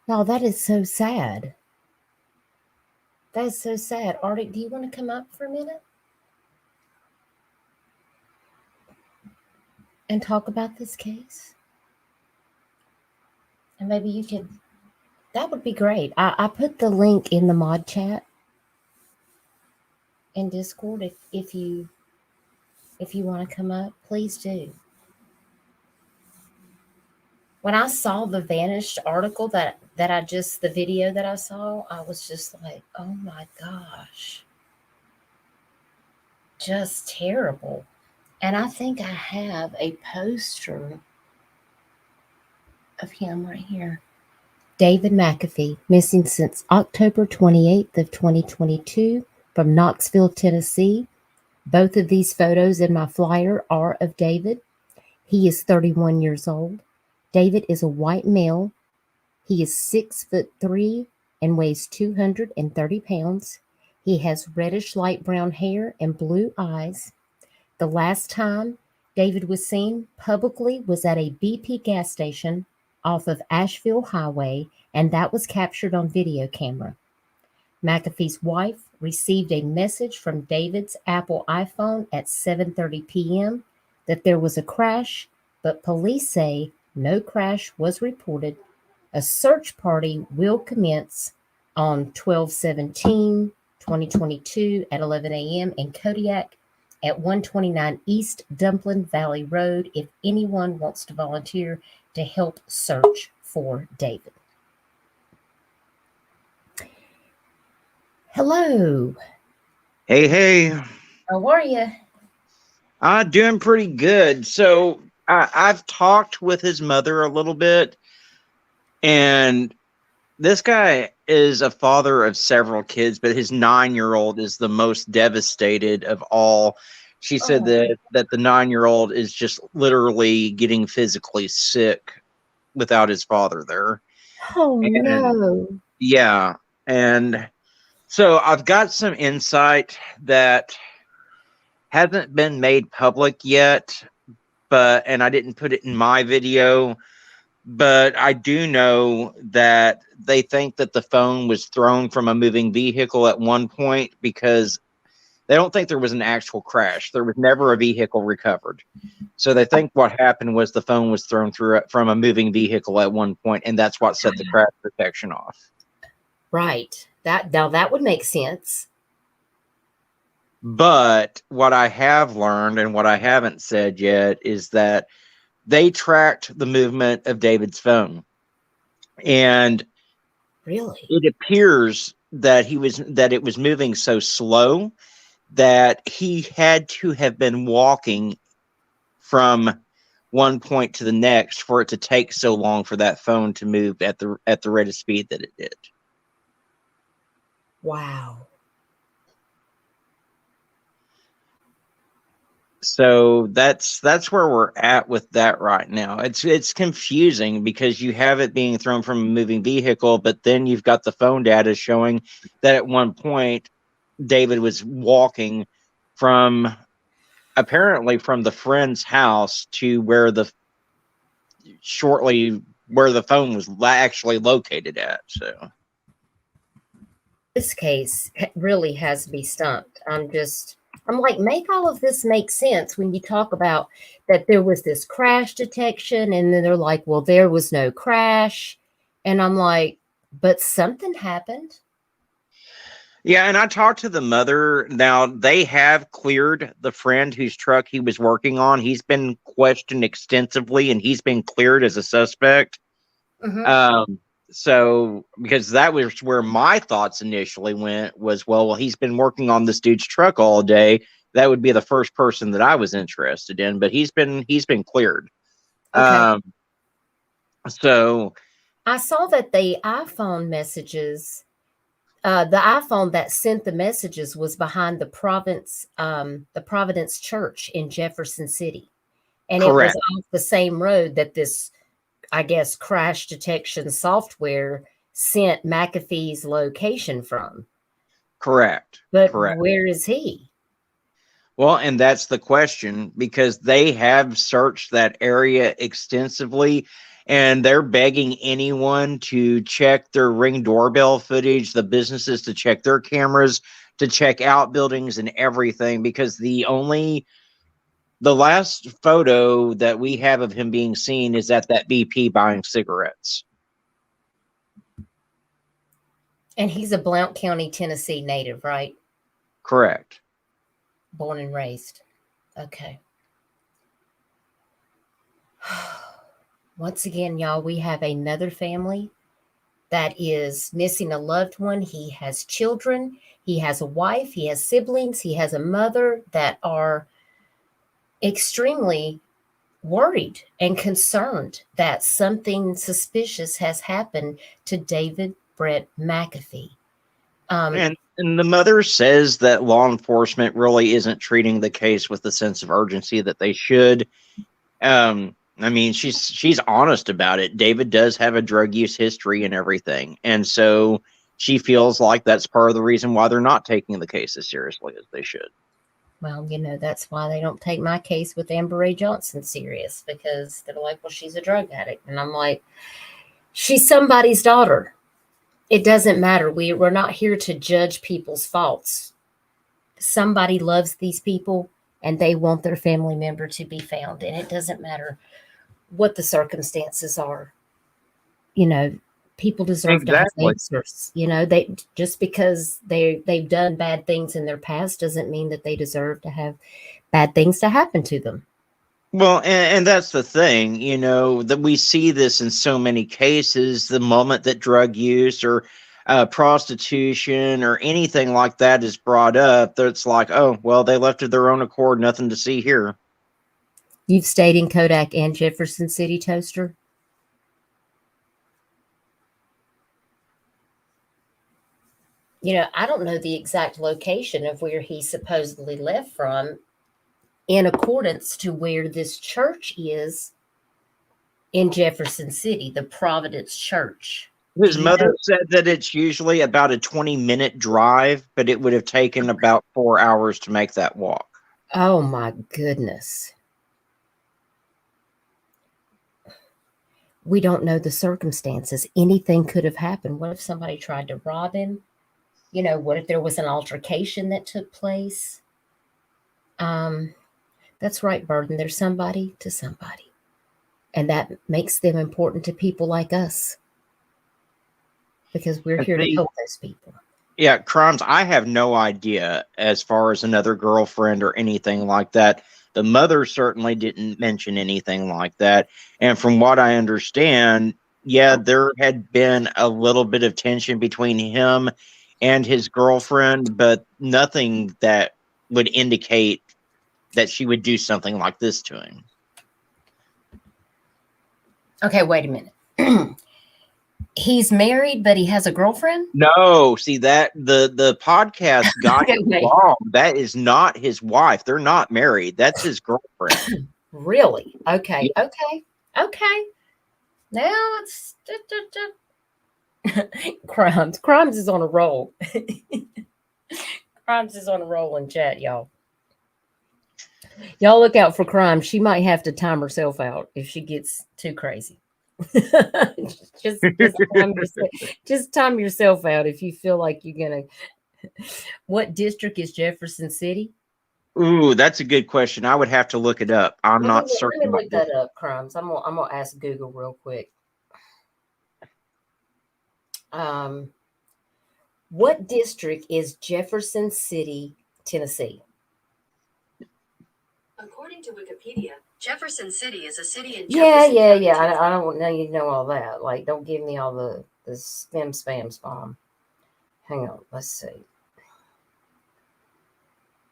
Wow, that is so sad. That is so sad. Artie, do you want to come up for a minute and talk about this case? And maybe you could, that would be great. I put the link in the mod chat in Discord. If you want to come up, please do. When I saw the vanished article the video that I saw, I was just like, oh my gosh. Just terrible. And I think I have a poster of him right here. David McAfee, missing since October 28th of 2022 from Knoxville, Tennessee. Both of these photos in my flyer are of David. He is 31 years old. David is a white male. He is 6'3" and weighs 230 pounds. He has reddish light brown hair and blue eyes. The last time David was seen publicly was at a BP gas station off of Asheville Highway, and that was captured on video camera. McAfee's wife received a message from David's Apple iPhone at 7:30 p.m. that there was a crash, but police say no crash was reported. A search party will commence on 12/17/2022 at 11 a.m. in Kodiak at 129 East Dumpling Valley Road if anyone wants to volunteer to help search for David. Hello. Hey. How are you? I'm doing pretty good. So I've talked with his mother a little bit, and this guy is a father of several kids, but his 9-year-old is the most devastated of all. She said that the 9-year-old is just literally getting physically sick without his father there. Oh, And no. yeah, and so I've got some insight that hasn't been made public yet, and I didn't put it in my video, but I do know that they think that the phone was thrown from a moving vehicle at one point because they don't think there was an actual crash. There was never a vehicle recovered. So they think what happened was the phone was thrown from a moving vehicle at one point, and that's what set the crash protection off. Right. That would make sense. But what I have learned and what I haven't said yet is that they tracked the movement of David's phone. And Really? it appears that it was moving so slow that he had to have been walking from one point to the next for it to take so long for that phone to move at the rate of speed that it did. Wow. So that's where we're at with that right now. It's confusing because you have it being thrown from a moving vehicle, but then you've got the phone data showing that at one point David was walking apparently from the friend's house to where the phone was actually located at. So This case really has to be stumped. I'm like, make all of this make sense when you talk about that there was this crash detection, and then they're like, well, there was no crash. And I'm like, but something happened. yeah, and I talked to the mother. Now, they have cleared the friend whose truck he was working on. He's been questioned extensively, and he's been cleared as a suspect. Mm-hmm. So, because that was where my thoughts initially went was, well, he's been working on this dude's truck all day. That would be the first person that I was interested in, but he's been cleared. Okay. So I saw that the iPhone messages, the iPhone that sent the messages was behind the Providence Church in Jefferson City. And correct. It was off the same road that this, I guess, crash detection software sent McAfee's location from. Correct. But correct. where is he? Well, and that's the question, because they have searched that area extensively, and they're begging anyone to check their Ring doorbell footage, the businesses to check their cameras, to check outbuildings and everything, because the last photo that we have of him being seen is at that BP buying cigarettes. And he's a Blount County, Tennessee native, right? Correct. Born and raised. Okay. Once again, y'all, we have another family that is missing a loved one. He has children. He has a wife. He has siblings. He has a mother that are extremely worried and concerned that something suspicious has happened to David Brett McAfee. And the mother says that law enforcement really isn't treating the case with the sense of urgency that they should. I mean, she's honest about it. David does have a drug use history and everything. And so she feels like that's part of the reason why they're not taking the case as seriously as they should. Well, that's why they don't take my case with Amber Ray Johnson serious, because they're like, well, she's a drug addict. And I'm like, she's somebody's daughter. It doesn't matter. We're not here to judge people's faults. Somebody loves these people and they want their family member to be found. And it doesn't matter what the circumstances are. People deserve to have answers. They just because they've done bad things in their past doesn't mean that they deserve to have bad things to happen to them. Well, and that's the thing, that we see this in so many cases. The moment that drug use or prostitution or anything like that is brought up, that's like, oh, well, they left of their own accord, nothing to see here. You've stayed in Kodak and Jefferson City, Toaster? I don't know the exact location of where he supposedly left from, in accordance to where this church is in Jefferson City, the Providence Church. His you know? mother said that it's usually about a 20-minute drive, but it would have taken about 4 hours to make that walk. Oh my goodness. We don't know the circumstances. Anything could have happened. What if somebody tried to rob him? You know, what if there was an altercation that took place? That's right, Burden. There's somebody to somebody. And that makes them important to people like us. Because we're here to help those people. Yeah, crimes. I have no idea as far as another girlfriend or anything like that. The mother certainly didn't mention anything like that. And from what I understand, yeah, there had been a little bit of tension between him and his girlfriend, but nothing that would indicate that she would do something like this to him. Okay, wait a minute. He's married, but he has a girlfriend? No, see that the podcast got Okay, it wait. wrong. That is not his wife. They're not married. That's his girlfriend. Really? Okay, okay, okay. Now it's Crimes. Crimes is on a roll. Crimes is on a roll in chat, y'all. Y'all look out for Crime. She might have to time herself out if she gets too crazy. just time yourself out if you feel like you're gonna. What district is Jefferson City? Ooh, that's a good question. I would have to look it up. I'm not certain. Let me look that up, Crimes. I'm gonna ask Google real quick. What district is Jefferson City, Tennessee? According to Wikipedia, Jefferson City is a city in Yeah. Jefferson County, I don't know. You know all that. Like, don't give me all the spam. Hang on. Let's see.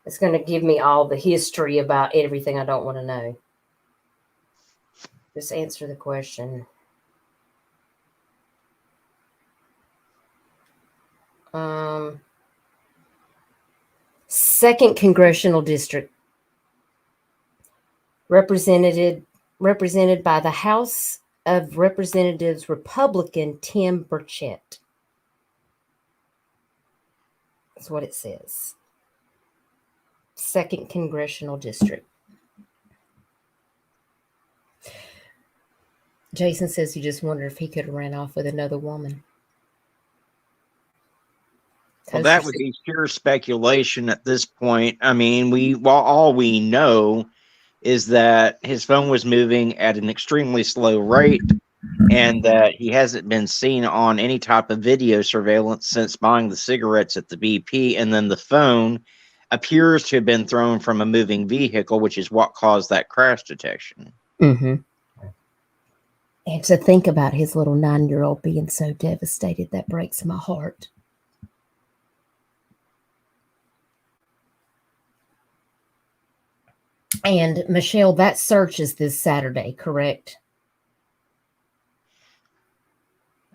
It's going to give me all the history about everything I don't want to know. Just answer the question. Second Congressional District, represented by the House of Representatives Republican Tim Burchett. That's what it says. Second Congressional District. Jason says he just wondered if he could have ran off with another woman. Well, that would be pure speculation at this point. I mean, all we know is that his phone was moving at an extremely slow rate and that he hasn't been seen on any type of video surveillance since buying the cigarettes at the BP. And then the phone appears to have been thrown from a moving vehicle, which is what caused that crash detection. Mm-hmm. And to think about his little 9-year-old being so devastated, that breaks my heart. And Michelle, that search is this Saturday, correct?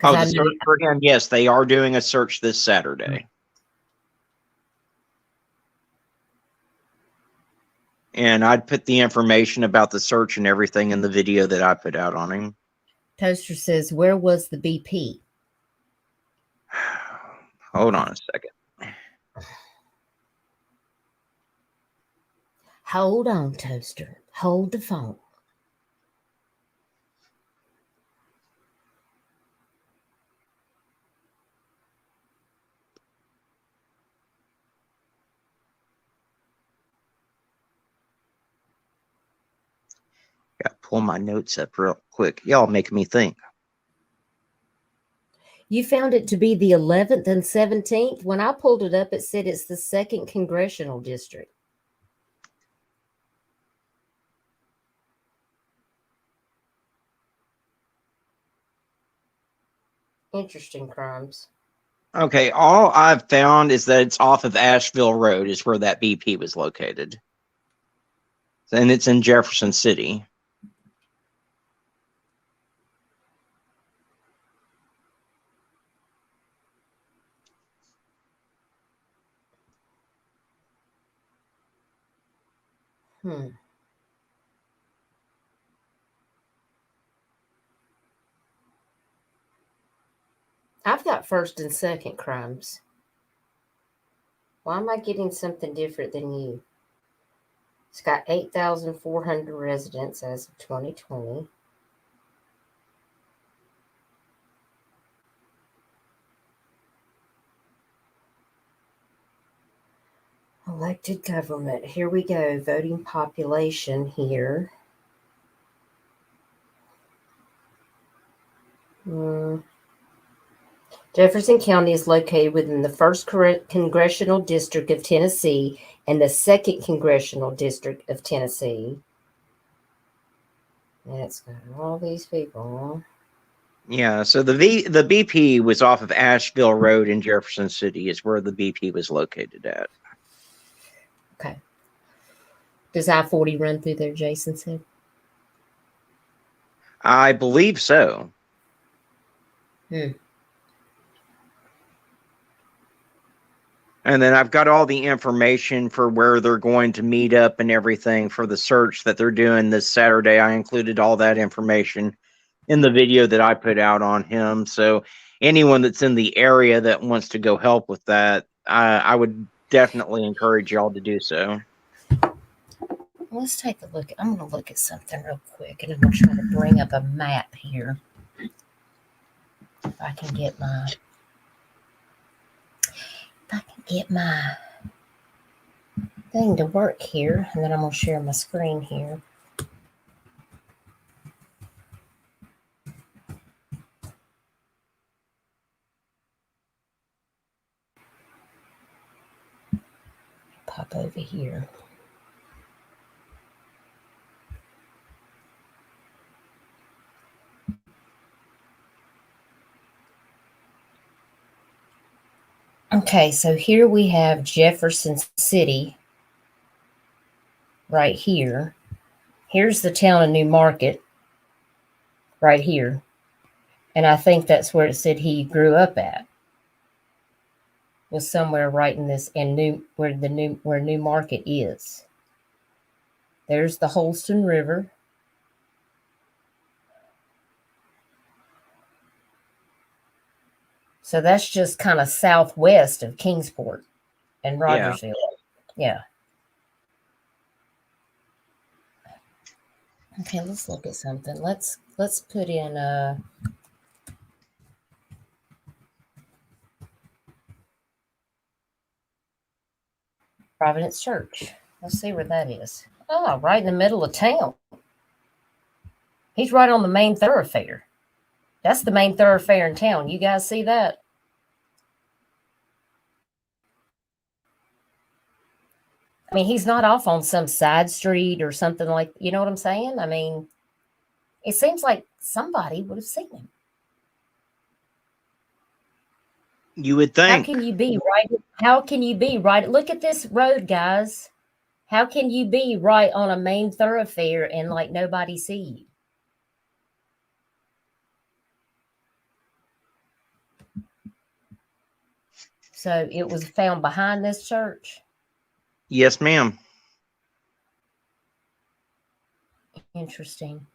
Oh, the search for him? Yes, they are doing a search this Saturday. And I'd put the information about the search and everything in the video that I put out on him. Toaster says, where was the BP? Hold on a second. Hold on, Toaster. Hold the phone. Gotta pull my notes up real quick. Y'all make me think. You found it to be the 11th and 17th. When I pulled it up, it said it's the 2nd Congressional District. Interesting crimes. Okay, all I've found is that it's off of Asheville Road is where that BP was located. And it's in Jefferson City. I've got first and second crimes. Why am I getting something different than you? It's got 8,400 residents as of 2020. Elected government. Here we go. Voting population here. Jefferson County is located within the 1st Congressional District of Tennessee and the 2nd Congressional District of Tennessee. And it's got all these people. Yeah, so the BP was off of Asheville Road in Jefferson City is where the BP was located at. Okay. Does I-40 run through there, Jason said? I believe so. Hmm. And then I've got all the information for where they're going to meet up and everything for the search that they're doing this Saturday. I included all that information in the video that I put out on him. So anyone that's in the area that wants to go help with that, I would definitely encourage y'all to do so. Let's take a look. I'm going to look at something real quick, and I'm going to try to bring up a map here. If I can get my thing to work here, and then I'm going to share my screen here. Pop over here. Okay, so here we have Jefferson City right here. Here's the town of New Market right here. And I think that's where it said he grew up at. Was somewhere right in this where New Market is. There's the Holston River. So that's just kind of southwest of Kingsport and Rogersville. Yeah. Okay, let's look at something. Let's put in Providence Church. Let's see where that is. Oh, right in the middle of town. He's right on the main thoroughfare. That's the main thoroughfare in town. You guys see that? I mean, he's not off on some side street or something like, you know what I'm saying? I mean, it seems like somebody would have seen him. You would think. How can you be right? How can you be right? Look at this road, guys. How can you be right on a main thoroughfare and like nobody see you? So it was found behind this church? Yes, ma'am. Interesting.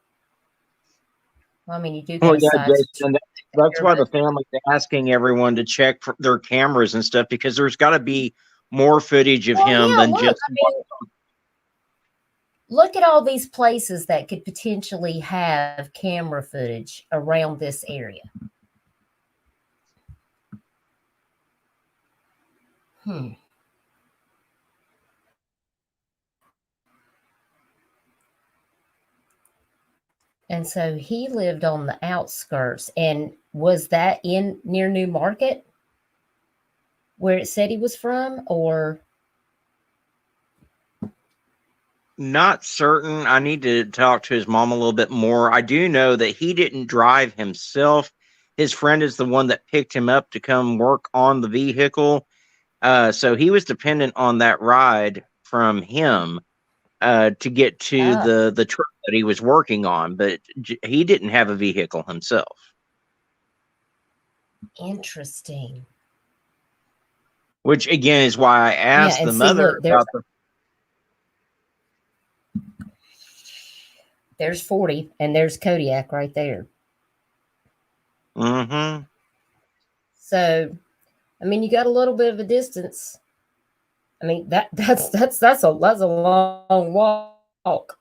Well, I mean, you do get Jason, that's why the family's asking everyone to check for their cameras and stuff, because there's got to be more footage of him than just. I mean, look at all these places that could potentially have camera footage around this area. And so he lived on the outskirts. And was that near New Market where it said he was from, or? Not certain. I need to talk to his mom a little bit more. I do know that he didn't drive himself. His friend is the one that picked him up to come work on the vehicle. So he was dependent on that ride from him to get to the truck that he was working on, but he didn't have a vehicle himself. Interesting. Which again is why I asked the mother about the. There's 40, and there's Kodiak right there. Mm-hmm. So, I mean, you got a little bit of a distance. I mean, that's a long walk.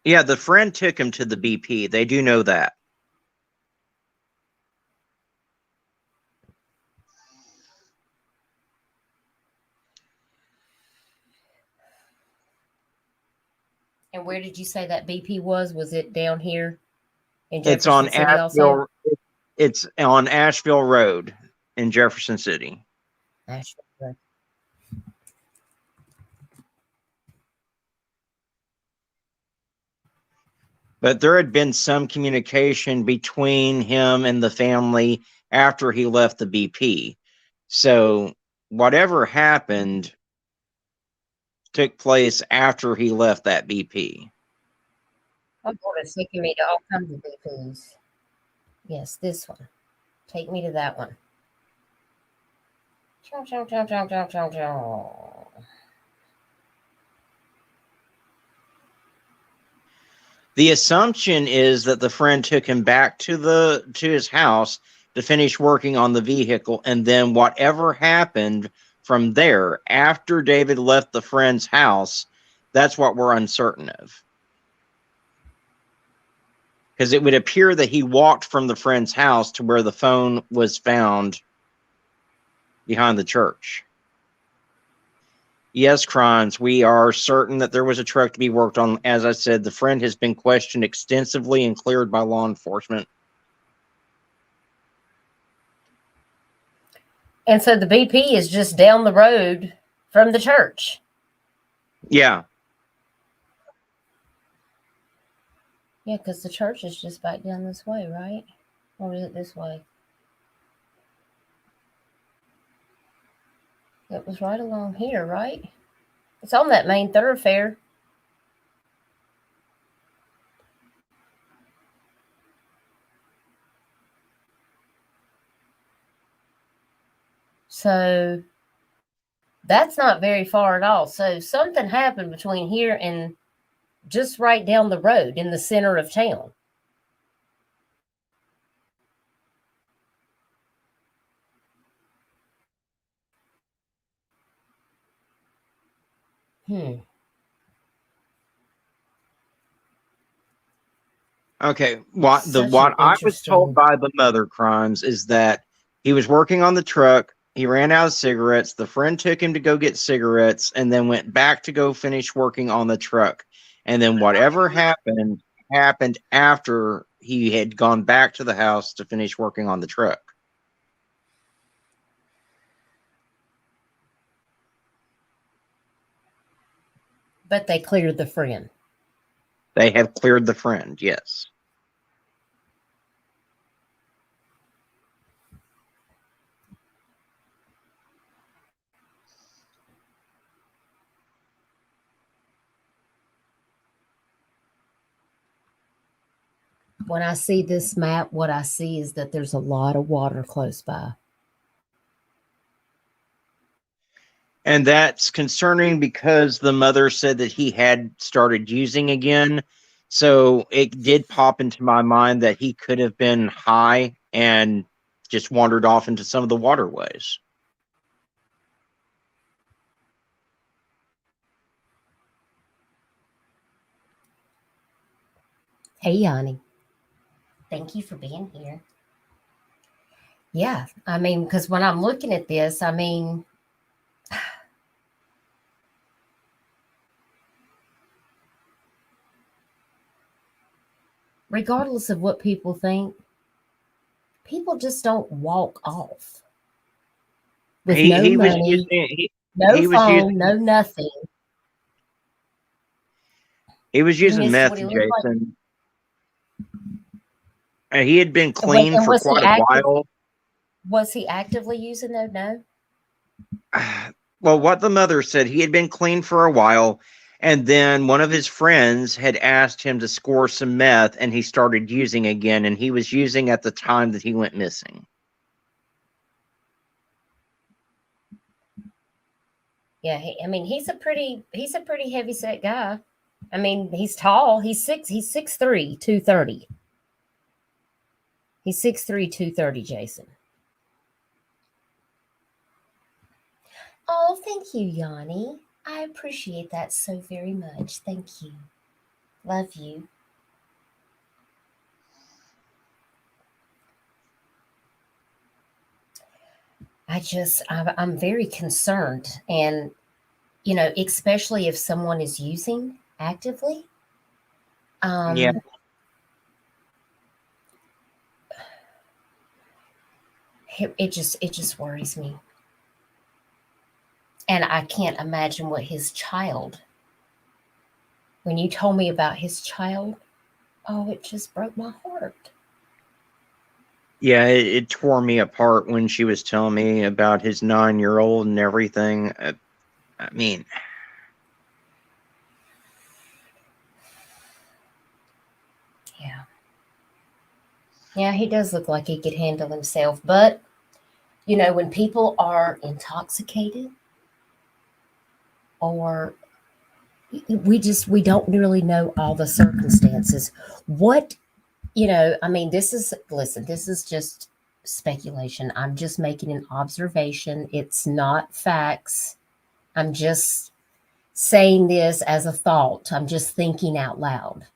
Yeah, the friend took him to the BP. They do know that. And where did you say that BP was? Was it down here in It's Jefferson on City also? Asheville. It's on Asheville Road in Jefferson City. Asheville Road. But there had been some communication between him and the family after he left the BP. So whatever happened took place after he left that BP. Oh, boy, it's taking me to all kinds of BPs. Yes, this one. Take me to that one. Chow, chow, chow, chow, chow, chow, chow. The assumption is that the friend took him back to his house to finish working on the vehicle, and then whatever happened from there after David left the friend's house, that's what we're uncertain of. Because it would appear that he walked from the friend's house to where the phone was found behind the church. Yes, crimes. We are certain that there was a truck to be worked on. As I said, the friend has been questioned extensively and cleared by law enforcement. And so the BP is just down the road from the church. Yeah. Yeah, because the church is just back down this way, right? Or is it this way? It was right along here, right? It's on that main thoroughfare. So that's not very far at all. So something happened between here and just right down the road in the center of town. Okay. What Such I an was told interesting. by the mother crimes is that he was working on the truck. He ran out of cigarettes. The friend took him to go get cigarettes and then went back to go finish working on the truck. And then whatever happened after he had gone back to the house to finish working on the truck. But they cleared the friend. They have cleared the friend, yes. When I see this map, what I see is that there's a lot of water close by. And that's concerning because the mother said that he had started using again. So it did pop into my mind that he could have been high and just wandered off into some of the waterways. Hey, Yanni. Thank you for being here. Yeah, I mean, because when I'm looking at this, I mean, regardless of what people think, people just don't walk off with no money, no phone, no nothing. He was using meth, Jason. He had been clean for quite a while. Was he actively using those? No. Well, what the mother said, he had been clean for a while, and then one of his friends had asked him to score some meth, and he started using again, and he was using at the time that he went missing. Yeah, I mean, he's a pretty heavy set guy. I mean, he's tall. He's 6'3", 230. He's 6'3", 230, Jason. Oh, thank you, Yanni. I appreciate that so very much. Thank you. Love you. I'm very concerned. And, you know, especially if someone is using actively. Yeah. It just worries me. And I can't imagine what his child, when you told me about his child, oh, it just broke my heart. Yeah, it tore me apart when she was telling me about his 9-year-old and everything. I mean, yeah. Yeah, he does look like he could handle himself. But, you know, when people are intoxicated, or we don't really know all the circumstances. What, you know, I mean, this is just speculation. I'm just making an observation. It's not facts. I'm just saying this as a thought. I'm just thinking out loud.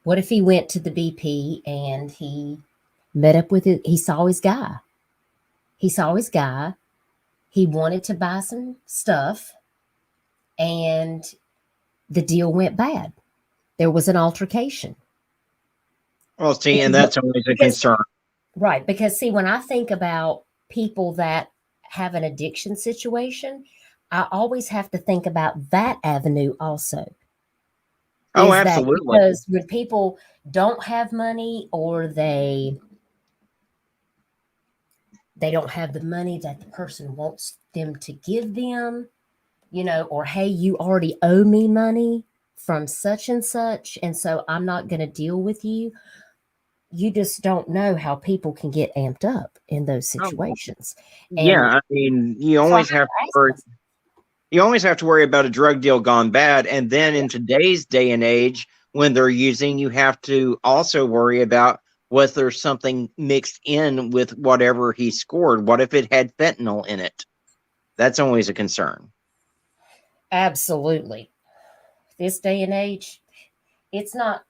What if he went to the BP and he met up with it? He saw his guy. He wanted to buy some stuff, and the deal went bad. There was an altercation. well, see, and that's always a concern. Right, because see, when I think about people that have an addiction situation, I always have to think about that avenue also. Oh, Is that absolutely. because when people don't have money, or they don't have the money that the person wants them to give them, you know, or, hey, you already owe me money from such and such, and so I'm not going to deal with you. You just don't know how people can get amped up in those situations. Yeah, I mean, you always have to worry about a drug deal gone bad, and then in today's day and age, when they're using, you have to also worry about was there something mixed in with whatever he scored. What if it had fentanyl in it? That's always a concern. Absolutely. This day and age, it's not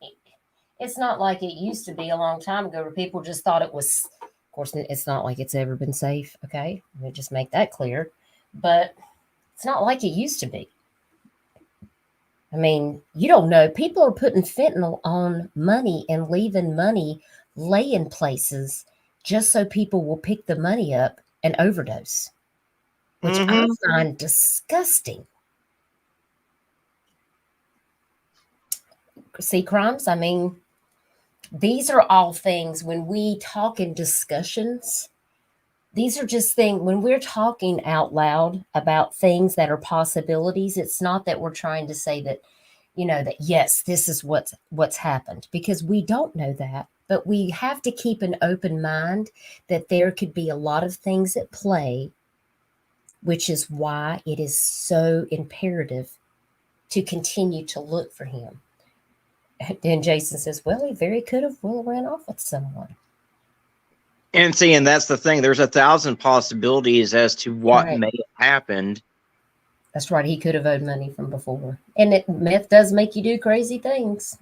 like it used to be a long time ago, where people just thought it was. Of course, it's not like it's ever been safe. Okay, let me just make that clear. But it's not like it used to be. I mean, you don't know. People are putting fentanyl on money and leaving money lay in places just so people will pick the money up and overdose, which I find disgusting. See, crimes, I mean, these are all things when we talk in discussions. These are just things when we're talking out loud about things that are possibilities. It's not that we're trying to say that, you know, that yes, this is what's happened, because we don't know that. But we have to keep an open mind that there could be a lot of things at play, which is why it is so imperative to continue to look for him. And Jason says, well, he very could have ran off with someone. And see, and that's the thing. There's 1,000 possibilities as to what may have happened. That's right. He could have owed money from before. And meth does make you do crazy things.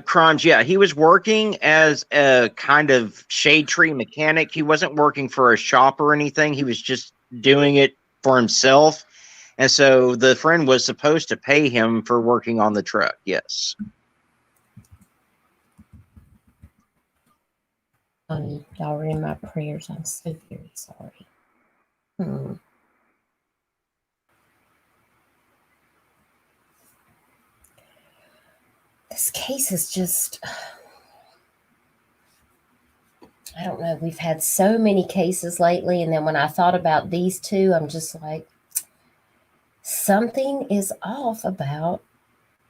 Crimes, yeah. He was working as a kind of shade tree mechanic. He wasn't working for a shop or anything. He was just doing it for himself. And so the friend was supposed to pay him for working on the truck. Yes. Y'all are in my prayers. I'm so very sorry. This case is just, I don't know. We've had so many cases lately. And then when I thought about these two, I'm just like, something is off about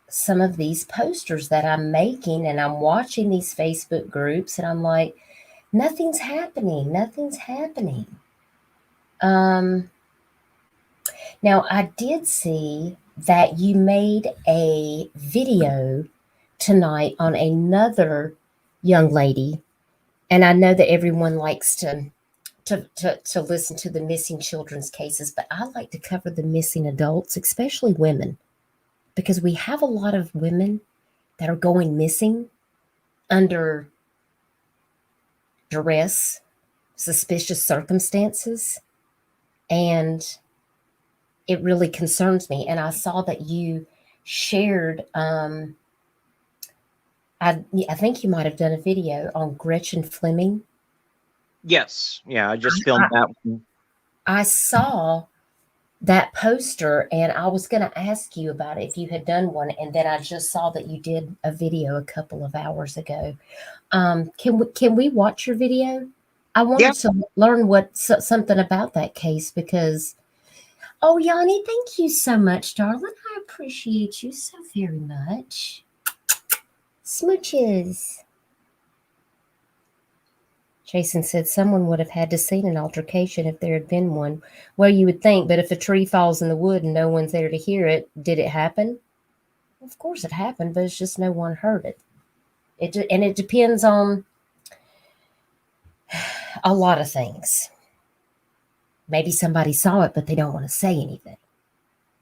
some of these posters that I'm making. And I'm watching these Facebook groups and I'm like, nothing's happening. Nothing's happening. Now, I did see that you made a video tonight on another young lady, and I know that everyone likes to listen to the missing children's cases, but I like to cover the missing adults, especially women, because we have a lot of women that are going missing under duress, suspicious circumstances, and it really concerns me. And I saw that you shared, I think you might have done a video on Gretchen Fleming. Yes. Yeah, I just filmed that one. I saw that poster and I was going to ask you about it if you had done one, and then I just saw that you did a video a couple of hours ago. Can we watch your video? I wanted to learn something about that case because, oh, Yanni, thank you so much, darling. I appreciate you so very much. Smooches. Jason said someone would have had to seen an altercation if there had been one. Well, you would think, but if a tree falls in the wood and no one's there to hear it, did it happen? Of course it happened, but it's just no one heard it. And it depends on a lot of things. Maybe somebody saw it, but they don't want to say anything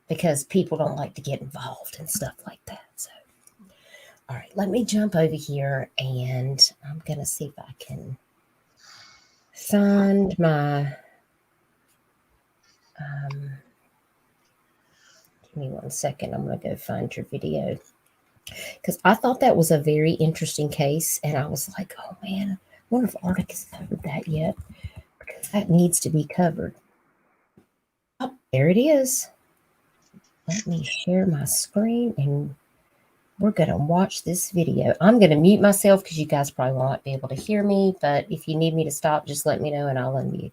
because people don't like to get involved and stuff like that. So, all right, let me jump over here and I'm going to see if I can find my, give me 1 second. I'm going to go find your video because I thought that was a very interesting case. And I was like, oh man, I wonder if Arctic has covered that yet because that needs to be covered. Oh, there it is. Let me share my screen and we're going to watch this video. I'm going to mute myself because you guys probably won't be able to hear me, but if you need me to stop, just let me know and I'll unmute.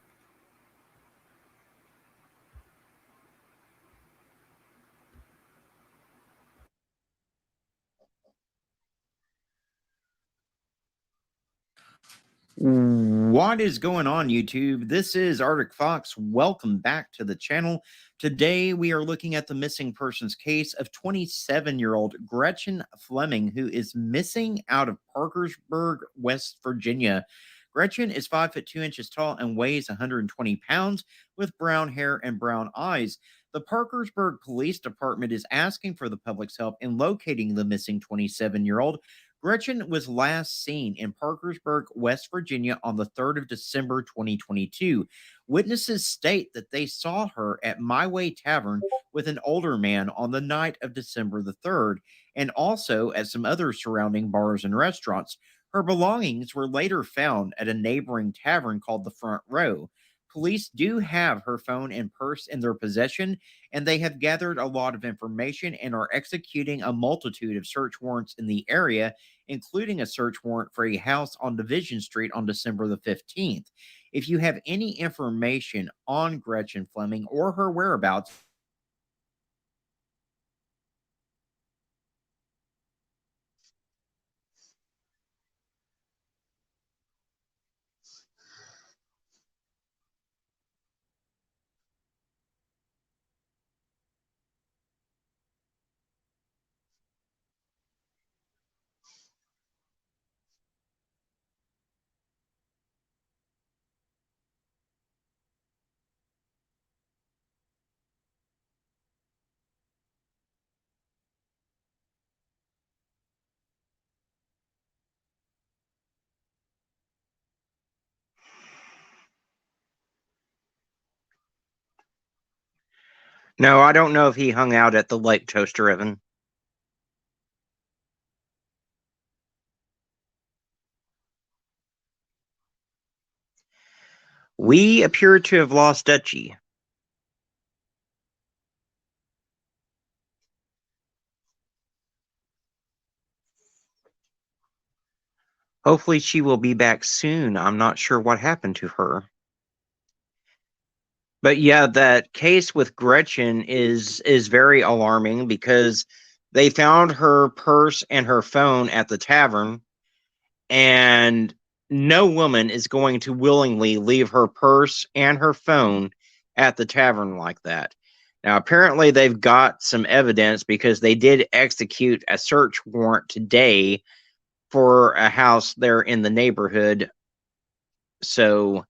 What is going on, YouTube? This is Arctic Fox. Welcome back to the channel. Today, we are looking at the missing persons case of 27-year-old Gretchen Fleming, who is missing out of Parkersburg, West Virginia. Gretchen is 5'2" tall and weighs 120 pounds with brown hair and brown eyes. The Parkersburg Police Department is asking for the public's help in locating the missing 27-year-old. Gretchen was last seen in Parkersburg, West Virginia on the 3rd of December, 2022. Witnesses state that they saw her at My Way Tavern with an older man on the night of December the 3rd, and also at some other surrounding bars and restaurants. Her belongings were later found at a neighboring tavern called the Front Row. Police do have her phone and purse in their possession, and they have gathered a lot of information and are executing a multitude of search warrants in the area, including a search warrant for a house on Division Street on December the 15th. If you have any information on Gretchen Fleming or her whereabouts, no, I don't know if he hung out at the Lake Toaster Oven. We appear to have lost Dutchie. Hopefully she will be back soon. I'm not sure what happened to her. But yeah, that case with Gretchen is very alarming because they found her purse and her phone at the tavern, and no woman is going to willingly leave her purse and her phone at the tavern like that. Now, apparently, they've got some evidence because they did execute a search warrant today for a house there in the neighborhood. So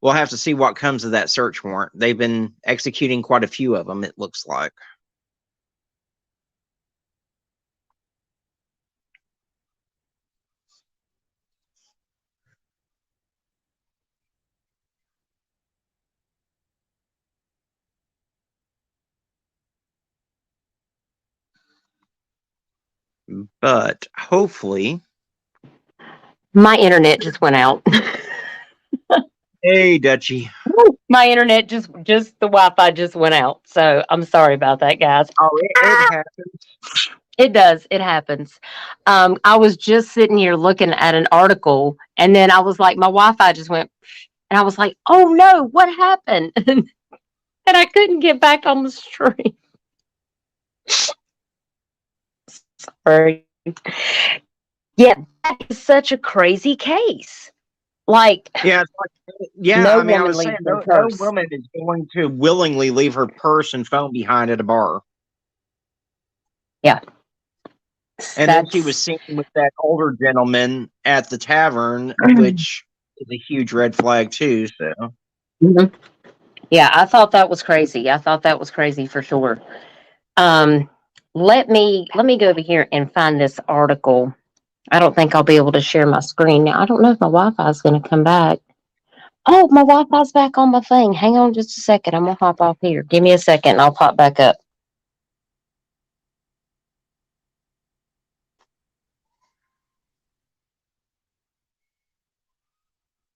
we'll have to see what comes of that search warrant. They've been executing quite a few of them, it looks like. But hopefully, My internet just went out. hey, Dutchie. My internet just the Wi-Fi just went out. So I'm sorry about that, guys. Oh, it happens. It does. It happens. I was just sitting here looking at an article, and then I was like, my Wi-Fi just went, and I was like, oh no, what happened? And I couldn't get back on the stream. Sorry. Yeah, that is such a crazy case. Like, Yeah, it's like, yeah. no I mean, I woman was leaves saying, their no purse. woman is going to willingly leave her purse and phone behind at a bar. Yeah. And then she That's was seen with that older gentleman at the tavern, which is a huge red flag too. So Mhm. Yeah, I thought that was crazy. I thought that was crazy for sure. Let me go over here and find this article. I don't think I'll be able to share my screen now. I don't know if my Wi-Fi is going to come back. Oh, my Wi-Fi's back on my thing. Hang on just a second. I'm gonna hop off here. Give me a second and I'll pop back up.